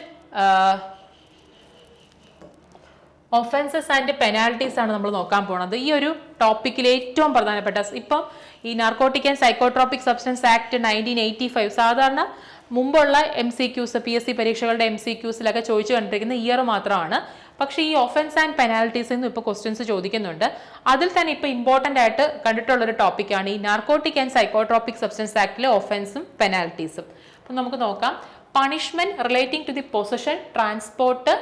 ഒഫൻസസ് ആൻഡ് പെനാൽറ്റീസ് ആണ് നമ്മൾ നോക്കാൻ പോകുന്നത്. ഈ ഒരു ടോപ്പിക്കിൽ ഏറ്റവും പ്രധാനപ്പെട്ട ഇപ്പം ഈ narcotic and psychotropic substance act 1985 സാധാരണ മുമ്പുള്ള MCQs PSC പരീക്ഷകളുടെ MCQസിലൊക്കെ ചോദിച്ചു കണ്ടിരിക്കുന്ന ഇയർ മാത്രമാണ്. പക്ഷേ ഈ ഒഫൻസ് ആൻഡ് പെനാൽറ്റീസിൽ നിന്ന് ഇപ്പോൾ ക്വസ്റ്റ്യൻസ് ചോദിക്കുന്നുണ്ട്. അതിൽ തന്നെ ഇപ്പോൾ ഇമ്പോർട്ടൻ്റ് ആയിട്ട് കണ്ടിട്ടുള്ളൊരു ടോപ്പിക്കാണ് ഈ നാർക്കോട്ടിക് ആൻഡ് സൈക്കോട്രോപിക് സബ്സ്റ്റൻസ് ആക്ടിലെ ഒഫൻസും പെനാൽറ്റീസും. അപ്പം നമുക്ക് നോക്കാം. Punishment relating to the possession, transport,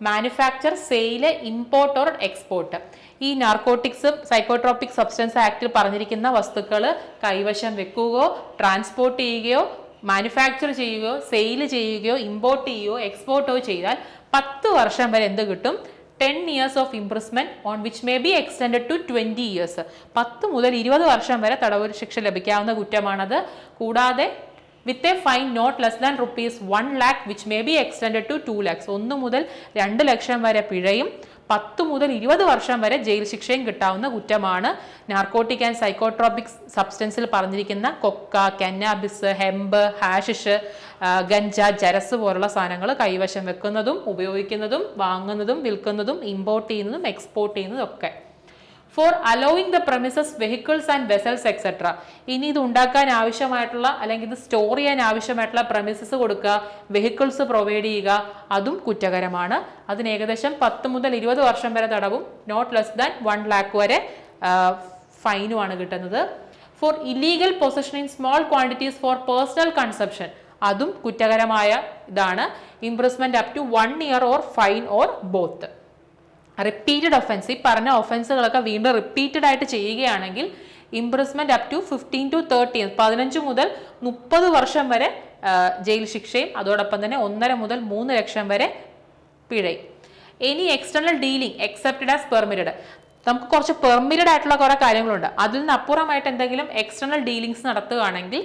manufacture, sale, import or export. ഈ നാർക്കോട്ടിക്സ് സൈക്കോട്രോപിക് സബ്സ്റ്റൻസ് ആക്ടിൽ പറഞ്ഞിരിക്കുന്ന വസ്തുക്കൾ കൈവശം വെക്കുകയോ ട്രാൻസ്പോർട്ട് ചെയ്യുകയോ മാനുഫാക്ചർ ചെയ്യുകയോ സെയിൽ ചെയ്യുകയോ ഇമ്പോർട്ട് ചെയ്യുകയോ എക്സ്പോർട്ടോ ചെയ്താൽ 10 വർഷം വരെ എന്ത് കിട്ടും? 10 years of imprisonment on which may be extended to 20 years. 10 മുതൽ 20 വർഷം വരെ തടവ് ശിക്ഷ ലഭിക്കാവുന്ന കുറ്റമാണത്. കൂടാതെ with a fine not less than rupees 1 lakh which may be extended to 2 lakhs. 1 മുതൽ 2 ലക്ഷം വരെ പിഴയും 10 മുതൽ 20 വർഷം വരെ ജയിൽ ശിക്ഷയും കിട്ടാവുന്ന കുറ്റമാണ് നാർക്കോട്ടിക് ആൻഡ് സൈക്കോട്രോപിക് സബ്സ്റ്റൻസിൽ പറഞ്ഞിരിക്കുന്ന കൊക്ക, കന്നാബിസ്, ഹെമ്പ്, ഹാഷിഷ്, ഗഞ്ച, ജരസ് പോലുള്ള സാധനങ്ങൾ കൈവശം വെക്കുന്നതും ഉപയോഗിക്കുന്നതും വാങ്ങുന്നതും വിൽക്കുന്നതും ഇമ്പോർട്ട് ചെയ്യുന്നതും എക്സ്പോർട്ട് ചെയ്യുന്നതും ഒക്കെ. For allowing the premises vehicles and vessels etcetera. ഇനി ഇത് ഉണ്ടാക്കാൻ ആവശ്യമായിട്ടുള്ള അല്ലെങ്കിൽ ഇത് സ്റ്റോർ ചെയ്യാൻ ആവശ്യമായിട്ടുള്ള പ്രമിസസ് കൊടുക്കുക, വെഹിക്കിൾസ് പ്രൊവൈഡ് ചെയ്യുക, അതും കുറ്റകരമാണ്. അതിന് ഏകദേശം 10 മുതൽ 20 വർഷം വരെ തടവും നോട്ട് ലെസ് ദാൻ 1 lakh വരെ ഫൈനുമാണ് കിട്ടുന്നത്. For illegal possession in small quantities for personal consumption, അതും കുറ്റകരമായ ഇതാണ്. Imprisonment up to 1 year or fine or both. Repeated offence, ഈ പറഞ്ഞ ഒഫൻസുകളൊക്കെ വീണ്ടും റിപ്പീറ്റഡ് ആയിട്ട് ചെയ്യുകയാണെങ്കിൽ imprisonment up to 15 to 30 years, 15 മുതൽ 30 വർഷം വരെ ജയിൽ ശിക്ഷയും അതോടൊപ്പം തന്നെ 1.5 മുതൽ 3 ലക്ഷം വരെ പിഴയും. Any external dealing excepted as permitted. നമുക്ക് കുറച്ച് പെർമിറ്റഡ് ആയിട്ടുള്ള കുറെ കാര്യങ്ങളുണ്ട്. അതിൽ നിന്ന് അപ്പുറമായിട്ട് എന്തെങ്കിലും എക്സ്റ്റേണൽ ഡീലിംഗ്സ് നടത്തുകയാണെങ്കിൽ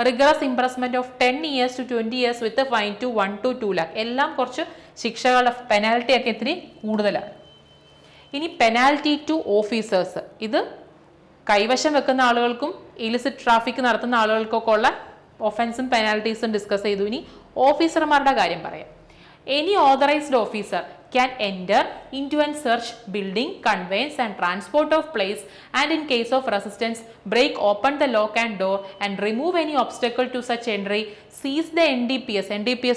rigorous imprisonment of 10 years to 20 years with fine to 1 to 2 lakh. എല്ലാം കുറച്ച് ശിക്ഷകളുടെ പെനാൽറ്റി ഒക്കെ ഇത്തിരി കൂടുതലാണ്. ഇനി പെനാൽറ്റി ടു ഓഫീസേഴ്സ്, ഇത് കൈവശം വെക്കുന്ന ആളുകൾക്കും ഇലിസിറ്റ് ട്രാഫിക് നടത്തുന്ന ആളുകൾക്കൊക്കെ ഉള്ള ഒഫൻസും പെനാൽറ്റീസും ഡിസ്കസ് ചെയ്തു. ഇനി ഓഫീസർമാരുടെ കാര്യം പറയാം. Any authorised officer can enter into and search building, conveyance and transport of place, and in case of resistance break open the lock and door and remove any obstacle to such entry, seize the NDPS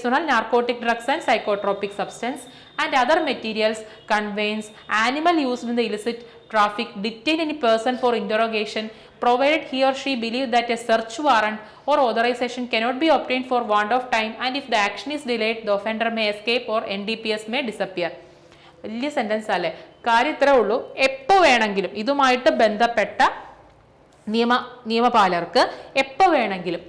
എന്നാൽ narcotic drugs and psychotropic substance and other materials, conveyance, animal used in the illicit traffic, detain any person for interrogation provided he or she believe that a search warrant or authorization cannot be obtained for want of time, and if the action is delayed the offender may escape or NDPS may disappear. വലിയ സെന്റൻസ് അല്ലേ? കാര്യം ഇത്രേ ഉള്ളൂ. എപ്പോൾ വേണമെങ്കിലും ഇതുമായിട്ട് ബന്ധപ്പെട്ട നിയമപാലകർക്ക് എപ്പോൾ വേണമെങ്കിലും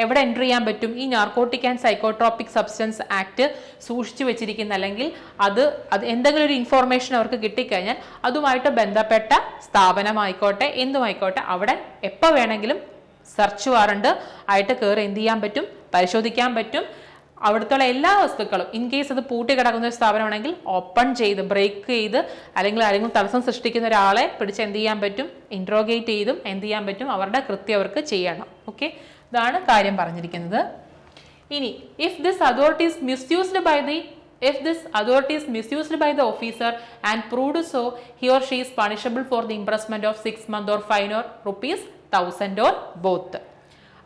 എവിടെ എൻട്രി ചെയ്യാൻ പറ്റും? ഈ narcotic and psychotropic substance act സൂക്ഷിച്ചു വെച്ചിരിക്കുന്ന അല്ലെങ്കിൽ അത് എന്തെങ്കിലും ഒരു ഇൻഫോർമേഷൻ അവർക്ക് കിട്ടിക്കഴിഞ്ഞാൽ അതുമായിട്ട് ബന്ധപ്പെട്ട സ്ഥാപനമായിക്കോട്ടെ എന്തുമായിക്കോട്ടെ അവിടെ എപ്പോൾ വേണമെങ്കിലും സെർച്ച് വാറണ്ട് ആയിട്ട് കയറി എന്ത് ചെയ്യാൻ പറ്റും? പരിശോധിക്കാൻ പറ്റും. അവിടുത്തെ എല്ലാ വസ്തുക്കളും ഇൻ കേസ് അത് പൂട്ടി കിടക്കുന്ന ഒരു സ്ഥാപനമാണെങ്കിൽ ഓപ്പൺ ചെയ്ത് ബ്രേക്ക് ചെയ്ത് അല്ലെങ്കിൽ തടസ്സം സൃഷ്ടിക്കുന്ന ഒരാളെ പിടിച്ച് എന്ത് ചെയ്യാൻ പറ്റും? ഇൻട്രോഗേറ്റ് ചെയ്തും എന്ത് ചെയ്യാൻ പറ്റും? അവരുടെ കൃത്യം അവർക്ക് ചെയ്യണം. ഓക്കെ, ഇതാണ് കാര്യം പറഞ്ഞിരിക്കുന്നത്. ഇനി if this authority is misused by the officer and proved so, he or she is punishable for the imprisonment of 6 months or fine or rupees 1000 or both.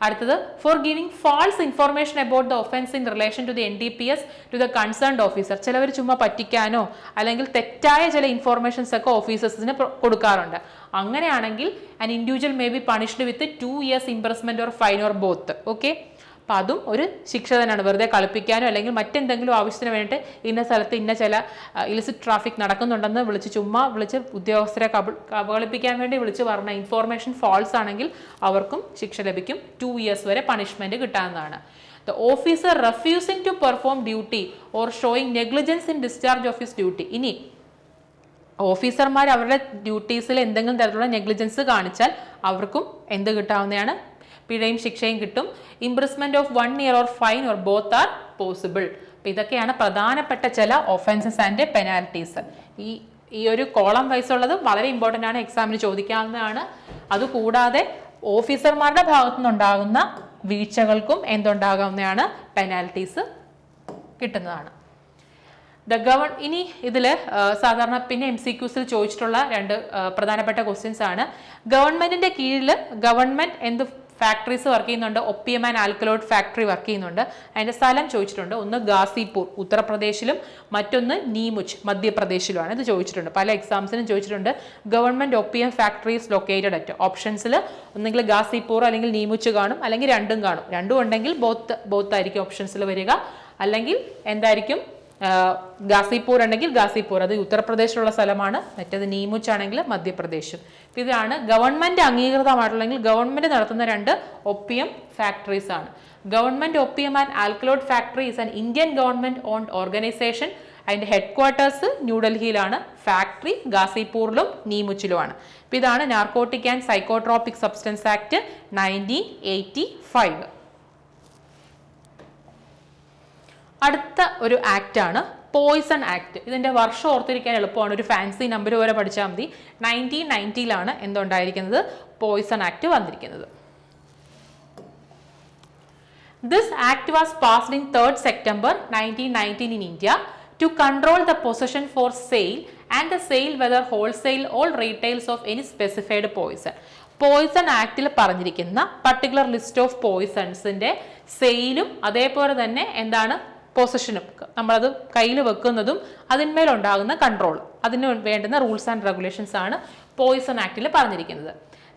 അടുത്തത് for giving false information about the offence in relation to the NDPS to the concerned officer. ചിലവർ ചുമ്മാ പറ്റിക്കാനോ അല്ലെങ്കിൽ തെറ്റായ ചില ഇൻഫോർമേഷൻസ് ഒക്കെ ഓഫീസേഴ്സിന് കൊടുക്കാറുണ്ട്. അങ്ങനെയാണെങ്കിൽ an individual may be punished with 2 years imprisonment or fine or both. Okay, അപ്പം അതും ഒരു ശിക്ഷ തന്നെയാണ്. വെറുതെ കളിപ്പിക്കാനോ അല്ലെങ്കിൽ മറ്റെന്തെങ്കിലും ആവശ്യത്തിന് വേണ്ടിയിട്ട് ഇന്ന സ്ഥലത്ത് ഇന്ന ചില ഇലിസിറ്റ് ട്രാഫിക് നടക്കുന്നുണ്ടെന്ന് ചുമ്മാ വിളിച്ച് ഉദ്യോഗസ്ഥരെ കബളിപ്പിക്കാൻ വേണ്ടി വിളിച്ച് പറഞ്ഞ ഇൻഫോർമേഷൻ ഫാൾസ് ആണെങ്കിൽ അവർക്കും ശിക്ഷ ലഭിക്കും. 2 years വരെ punishment കിട്ടാവുന്നതാണ്. The officer refusing to perform duty or showing negligence in discharge of his duty. ഇനി ഓഫീസർമാർ അവരുടെ ഡ്യൂട്ടീസിൽ എന്തെങ്കിലും തരത്തിലുള്ള നെഗ്ലിജൻസ് കാണിച്ചാൽ അവർക്കും എന്ത് കിട്ടാവുന്നതാണ്? പിഴയും ശിക്ഷയും കിട്ടും. Imprisonment of 1 year or fine or both are possible. അപ്പം ഇതൊക്കെയാണ് പ്രധാനപ്പെട്ട ചില ഒഫൻസസ് ആൻഡ് പെനാൽറ്റീസ്. ഈ ഒരു കോളം വൈസ് ഉള്ളത് വളരെ ഇമ്പോർട്ടൻ്റ് ആണ്, എക്സാമിന് ചോദിക്കാവുന്നതാണ്. അതുകൂടാതെ ഓഫീസർമാരുടെ ഭാഗത്തു നിന്നുണ്ടാകുന്ന വീഴ്ചകൾക്കും എന്തുണ്ടാകാവുന്നതാണ്? പെനാൽറ്റീസ് കിട്ടുന്നതാണ്. ഇനി ഇതിൽ സാധാരണ പിന്നെ MCQസിൽ ചോദിച്ചിട്ടുള്ള രണ്ട് പ്രധാനപ്പെട്ട ക്വസ്റ്റ്യൻസ് ആണ്. ഗവൺമെന്റിന്റെ കീഴിൽ ഗവൺമെന്റ് എന്ത് ഫാക്ടറീസ് വർക്ക് ചെയ്യുന്നുണ്ട്? Opium and alkaloid factory work ചെയ്യുന്നുണ്ട്. അതിന്റെ സ്ഥലം ചോദിച്ചിട്ടുണ്ട്. ഒന്ന് ഗാസിപൂർ ഉത്തർപ്രദേശിലും മറ്റൊന്ന് നീമുച്ച് മധ്യപ്രദേശിലുമാണ്. ഇത് ചോദിച്ചിട്ടുണ്ട്, പല എക്സാംസിനും ചോദിച്ചിട്ടുണ്ട്. Government opium factories located at ഓപ്ഷൻസിൽ ഒന്നെങ്കിൽ ഗാസിപൂർ അല്ലെങ്കിൽ നീമുച്ച് കാണും, അല്ലെങ്കിൽ രണ്ടും കാണും. രണ്ടും ഉണ്ടെങ്കിൽ ബോത്ത് ആയിരിക്കും ഓപ്ഷൻസിൽ വരിക. അല്ലെങ്കിൽ എന്തായിരിക്കും? ഗാസിപൂർ ഉണ്ടെങ്കിൽ ഗാസിപൂർ, അത് ഉത്തർപ്രദേശിലുള്ള സ്ഥലമാണ്. മറ്റേത് നീമുച്ച് ആണെങ്കിൽ മധ്യപ്രദേശും. ഇതാണ് ഗവൺമെന്റ് അംഗീകൃതമായിട്ടുള്ള ഗവൺമെന്റ് നടത്തുന്ന രണ്ട് ഒപ്പിയം ഫാക്ടറീസ് ആണ്. Government Opium and alkaloid factory is an Indian government owned organisation. അതിന്റെ ഹെഡ് ക്വാർട്ടേഴ്സ് ന്യൂഡൽഹിയിലാണ്. ഫാക്ടറി ഗാസിപൂറിലും നീമുച്ചിലുമാണ്. ഇതാണ് narcotic and psychotropic substance act 1985. അടുത്ത ഒരു ആക്ട് ആണ് പോയിസൺ ആക്ട്. ഇതിന്റെ വർഷം ഓർത്തിരിക്കാൻ എളുപ്പമാണ്, ഒരു ഫാൻസി നമ്പർ വരെ പഠിച്ചാൽ മതി. 1990 എന്തുണ്ടായിരിക്കുന്നത്? പോയിസൺ ആക്ട് വന്നിരിക്കുന്നത്. This act was passed in 3rd September 1919 in India to control the possession for sale and the sale whether wholesale or retails of any specified poison. Poison ആക്ടിൽ പറഞ്ഞിരിക്കുന്ന പർട്ടിക്കുലർ ലിസ്റ്റ് ഓഫ് പോയിസൺസിന്റെ സെയിലും അതേപോലെ തന്നെ എന്താണ് പൊസഷനും, നമ്മളത് കയ്യിൽ വെക്കുന്നതും അതിന്മേലുണ്ടാകുന്ന കൺട്രോൾ, അതിന് വേണ്ടുന്ന റൂൾസ് ആൻഡ് റെഗുലേഷൻസ് ആണ് പോയിസൺ ആക്ടിൽ പറഞ്ഞിരിക്കുന്നത്.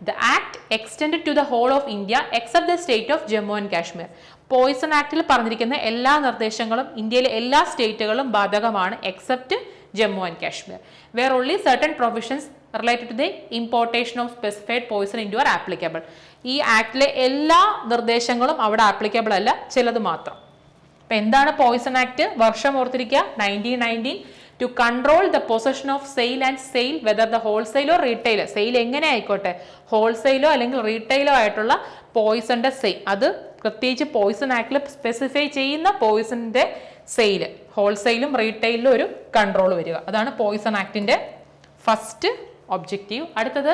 The act extend to the whole of India except the state of Jammu and Kashmir. Poison ആക്ടിൽ പറഞ്ഞിരിക്കുന്ന എല്ലാ നിർദ്ദേശങ്ങളും ഇന്ത്യയിലെ എല്ലാ സ്റ്റേറ്റുകളും ബാധകമാണ് except Jammu and Kashmir. Where only certain provisions related to the importation of specified poison into are applicable. ഈ ആക്ടിലെ എല്ലാ നിർദ്ദേശങ്ങളും അവിടെ ആപ്ലിക്കബിൾ അല്ല, ചിലത് മാത്രം. അപ്പൊ എന്താണ് പോയിസൺ ആക്ട്? വർഷം ഓർത്തിരിക്കുക, 1919. To control the possession of sale and sale whether the ഹോൾസെയിലോ റീറ്റെയിലോ, സെയിൽ എങ്ങനെ ആയിക്കോട്ടെ, ഹോൾസെയിലോ അല്ലെങ്കിൽ റീറ്റെയിലോ ആയിട്ടുള്ള പോയിസന്റെ സെയിൽ, അത് പ്രത്യേകിച്ച് പോയിസൺ ആക്ടിൽ സ്പെസിഫൈ ചെയ്യുന്ന പോയിസന്റെ സെയിൽ, ഹോൾസെയിലും റീറ്റെയിലും ഒരു കൺട്രോൾ വരിക. അതാണ് പോയിസൺ ആക്ടിന്റെ ഫസ്റ്റ് ഒബ്ജക്റ്റീവ്. അടുത്തത്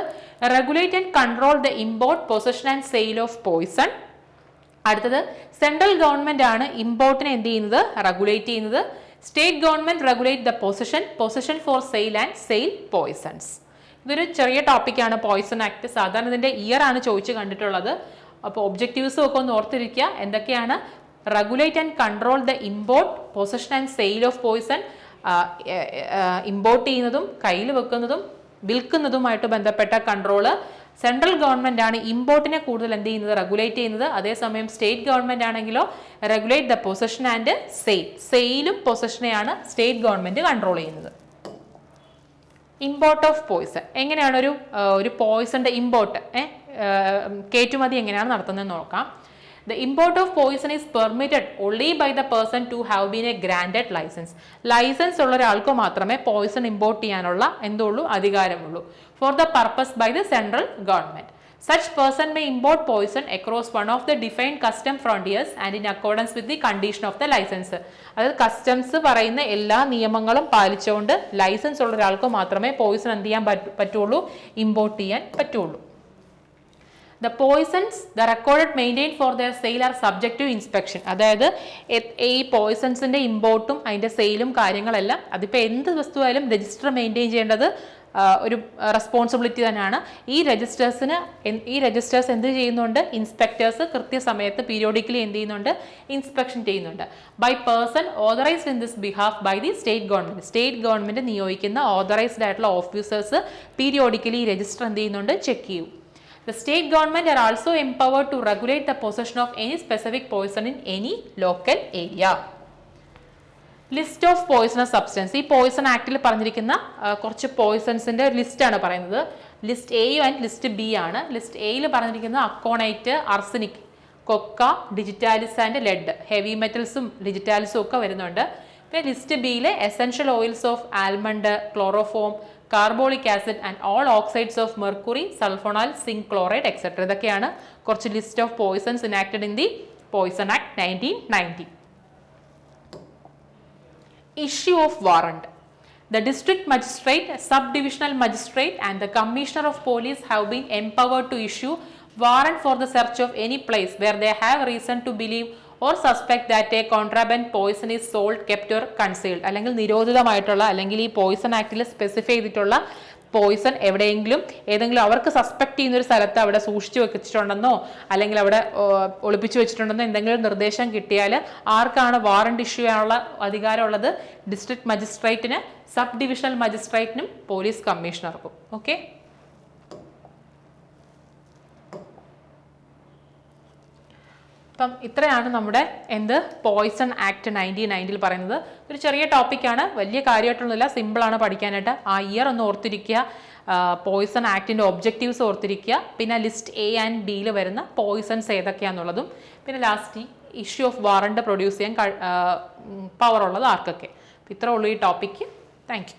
regulate and control the import, possession and sale of poison. അടുത്തത് സെൻട്രൽ ഗവൺമെന്റ് ആണ് ഇമ്പോർട്ടിനെ എന്ത് ചെയ്യുന്നത്? റെഗുലേറ്റ് ചെയ്യുന്നത്. State government regulate the possession for sale and sale poisons. ഇതൊരു ചെറിയ ടോപ്പിക്കാണ് പോയിസൺ ആക്ട്. സാധാരണ ഇതിന്റെ ഇയർ ആണ് ചോദിച്ചു കണ്ടിട്ടുള്ളത്. അപ്പോൾ ഒബ്ജക്റ്റീവ്സും ഒക്കെ ഒന്ന് ഓർത്തിരിക്കുക. എന്തൊക്കെയാണ്? Regulate and control the import, possession and sale of poison. Import ചെയ്യുന്നതും കയ്യിൽ വെക്കുന്നതും വിൽക്കുന്നതുമായിട്ട് ബന്ധപ്പെട്ട കൺട്രോള് സെൻട്രൽ ഗവൺമെന്റ് ആണ് ഇമ്പോർട്ടിനെ കൂടുതൽ എന്ത് ചെയ്യുന്നത്? റെഗുലേറ്റ് ചെയ്യുന്നത്. അതേസമയം സ്റ്റേറ്റ് ഗവൺമെന്റ് ആണെങ്കിലോ regulate the possession and sale, സെയിലും പൊസഷനെയാണ് സ്റ്റേറ്റ് ഗവൺമെന്റ് കൺട്രോൾ ചെയ്യുന്നത്. ഇമ്പോർട്ട് ഓഫ് പോയിസൺ എങ്ങനെയാണ്? ഒരു പോയിസന്റെ ഇമ്പോർട്ട് കയറ്റുമതി എങ്ങനെയാണ് നടത്തുന്നത് നോക്കാം. The import of poison is permitted only by the person to have been a granted license. License ഉള്ള ഒരാൾക്ക് മാത്രമേ പോയിസൺ ഇമ്പോർട്ട് ചെയ്യാനുള്ള എന്തുള്ളൂ? അധികാരമുള്ളൂ. For the purpose by the central government. Such person may import poison across one of the defined custom frontiers and in accordance with the condition of the license. അതായത് കസ്റ്റംസ് പറയുന്ന എല്ലാ നിയമങ്ങളും പാലിച്ചുകൊണ്ട് ലൈസൻസ് ഉള്ള ഒരാൾക്ക് മാത്രമേ പോയിസൺ എന്ത് ചെയ്യാൻ പറ്റുള്ളൂ? ഇമ്പോർട്ട് ചെയ്യാൻ പറ്റുള്ളൂ. The poisons the recorded maintained for their sale are subject to inspection. അതായത് ഈ പോയിസൺസിന്റെ ഇമ്പോർട്ടും അതിന്റെ സെയിലും കാര്യങ്ങളെല്ലാം അതിപ്പോൾ എന്ത് വസ്തുവായാലും രജിസ്റ്റർ മെയിൻറ്റെയിൻ ചെയ്യേണ്ടത് ഒരു റെസ്പോൺസിബിലിറ്റി തന്നെയാണ്. ഈ രജിസ്റ്റേഴ്സ് എന്ത് ചെയ്യുന്നുണ്ട്? ഇൻസ്പെക്ടേഴ്സ് കൃത്യസമയത്ത് പീരിയോഡിക്കലി എന്ത് ചെയ്യുന്നുണ്ട്? ഇൻസ്പെക്ഷൻ ചെയ്യുന്നുണ്ട്. By person authorised in this behalf by the state government. State government നിയോഗിക്കുന്ന ഓതറൈസ്ഡ് ആയിട്ടുള്ള ഓഫീസേഴ്സ് പീരിയോഡിക്കലി ഈ രജിസ്റ്റർ എന്ത് ചെയ്യുന്നുണ്ട്? ചെക്ക് ചെയ്യും. The state government are also empowered to regulate the possession of any specific poison in any local area. List of poisonous substance. ഈ പോയിസൺ ആക്ടിൽ പറഞ്ഞിരിക്കുന്ന കുറച്ച് പോയിസൺസിന്റെ ലിസ്റ്റ് ആണ് പറയുന്നത്. List A and list B ആണ്. ലിസ്റ്റ് എയിൽ പറഞ്ഞിരിക്കുന്നത് aconite, arsenic, coca, digitalis and lead, heavy മെറ്റൽസും ഡിജിറ്റാലിസും ഒക്കെ വരുന്നുണ്ട്. പിന്നെ ലിസ്റ്റ് ബിയിൽ essential oils of almond, chloroform, carbolic acid and all oxides of mercury, sulphonal, zinc chloride etcetera. ഇതൊക്കെയാണ് കുറച്ച് list of poisons enacted in the poison act 1990. Issue of warrant. The district magistrate, sub-divisional magistrate and the commissioner of police have been empowered to issue warrant for the search of any place where they have reason to believe or suspect that a contraband poison is sold kept or concealed, അല്ലെങ്കിൽ നിരോധിതമായിട്ടുള്ള അല്ലെങ്കിൽ ഈ പോയിസൺ ആക്ടിൽ സ്പെസിഫൈ ചെയ്തിട്ടുള്ള പോയിസൺ എവിടെയെങ്കിലും ഏതെങ്കിലും അവർക്ക് സസ്പെക്ട് ചെയ്യുന്ന ഒരു സ്ഥലത്ത് അവിടെ സൂക്ഷിച്ചു വെച്ചിട്ടുണ്ടെന്നോ അല്ലെങ്കിൽ അവിടെ ഒളിപ്പിച്ചു വെച്ചിട്ടുണ്ടെന്നോ എന്തെങ്കിലും നിർദ്ദേശം കിട്ടിയാൽ ആർക്കാണ് വാറണ്ട് ഇഷ്യൂ ചെയ്യാനുള്ള അധികാരമുള്ളത്? ഡിസ്ട്രിക്ട് മജിസ്ട്രേറ്റിന്, സബ് ഡിവിഷണൽ മജിസ്ട്രേറ്റിനും പോലീസ് കമ്മീഷണർക്കും. ഓക്കെ, അപ്പം ഇത്രയാണ് നമ്മുടെ പോയിസൺ ആക്ട് 1990 പറയുന്നത്. ഒരു ചെറിയ ടോപ്പിക്കാണ്, വലിയ കാര്യമായിട്ടൊന്നുമില്ല, സിമ്പിളാണ് പഠിക്കാനായിട്ട്. ആ ഇയർ ഒന്ന് ഓർത്തിരിക്കുക, പോയിസൺ ആക്ടിൻ്റെ ഒബ്ജക്റ്റീവ്സ് ഓർത്തിരിക്കുക, പിന്നെ ലിസ്റ്റ് A and Dയിൽ വരുന്ന പോയിസൺസ് ഏതൊക്കെയാണെന്നുള്ളതും, പിന്നെ last issue of warrant produce ചെയ്യാൻ പവർ ഉള്ളത് ആർക്കൊക്കെ. ഇത്രേ ഉള്ളൂ ഈ ടോപ്പിക്ക്. Thank you.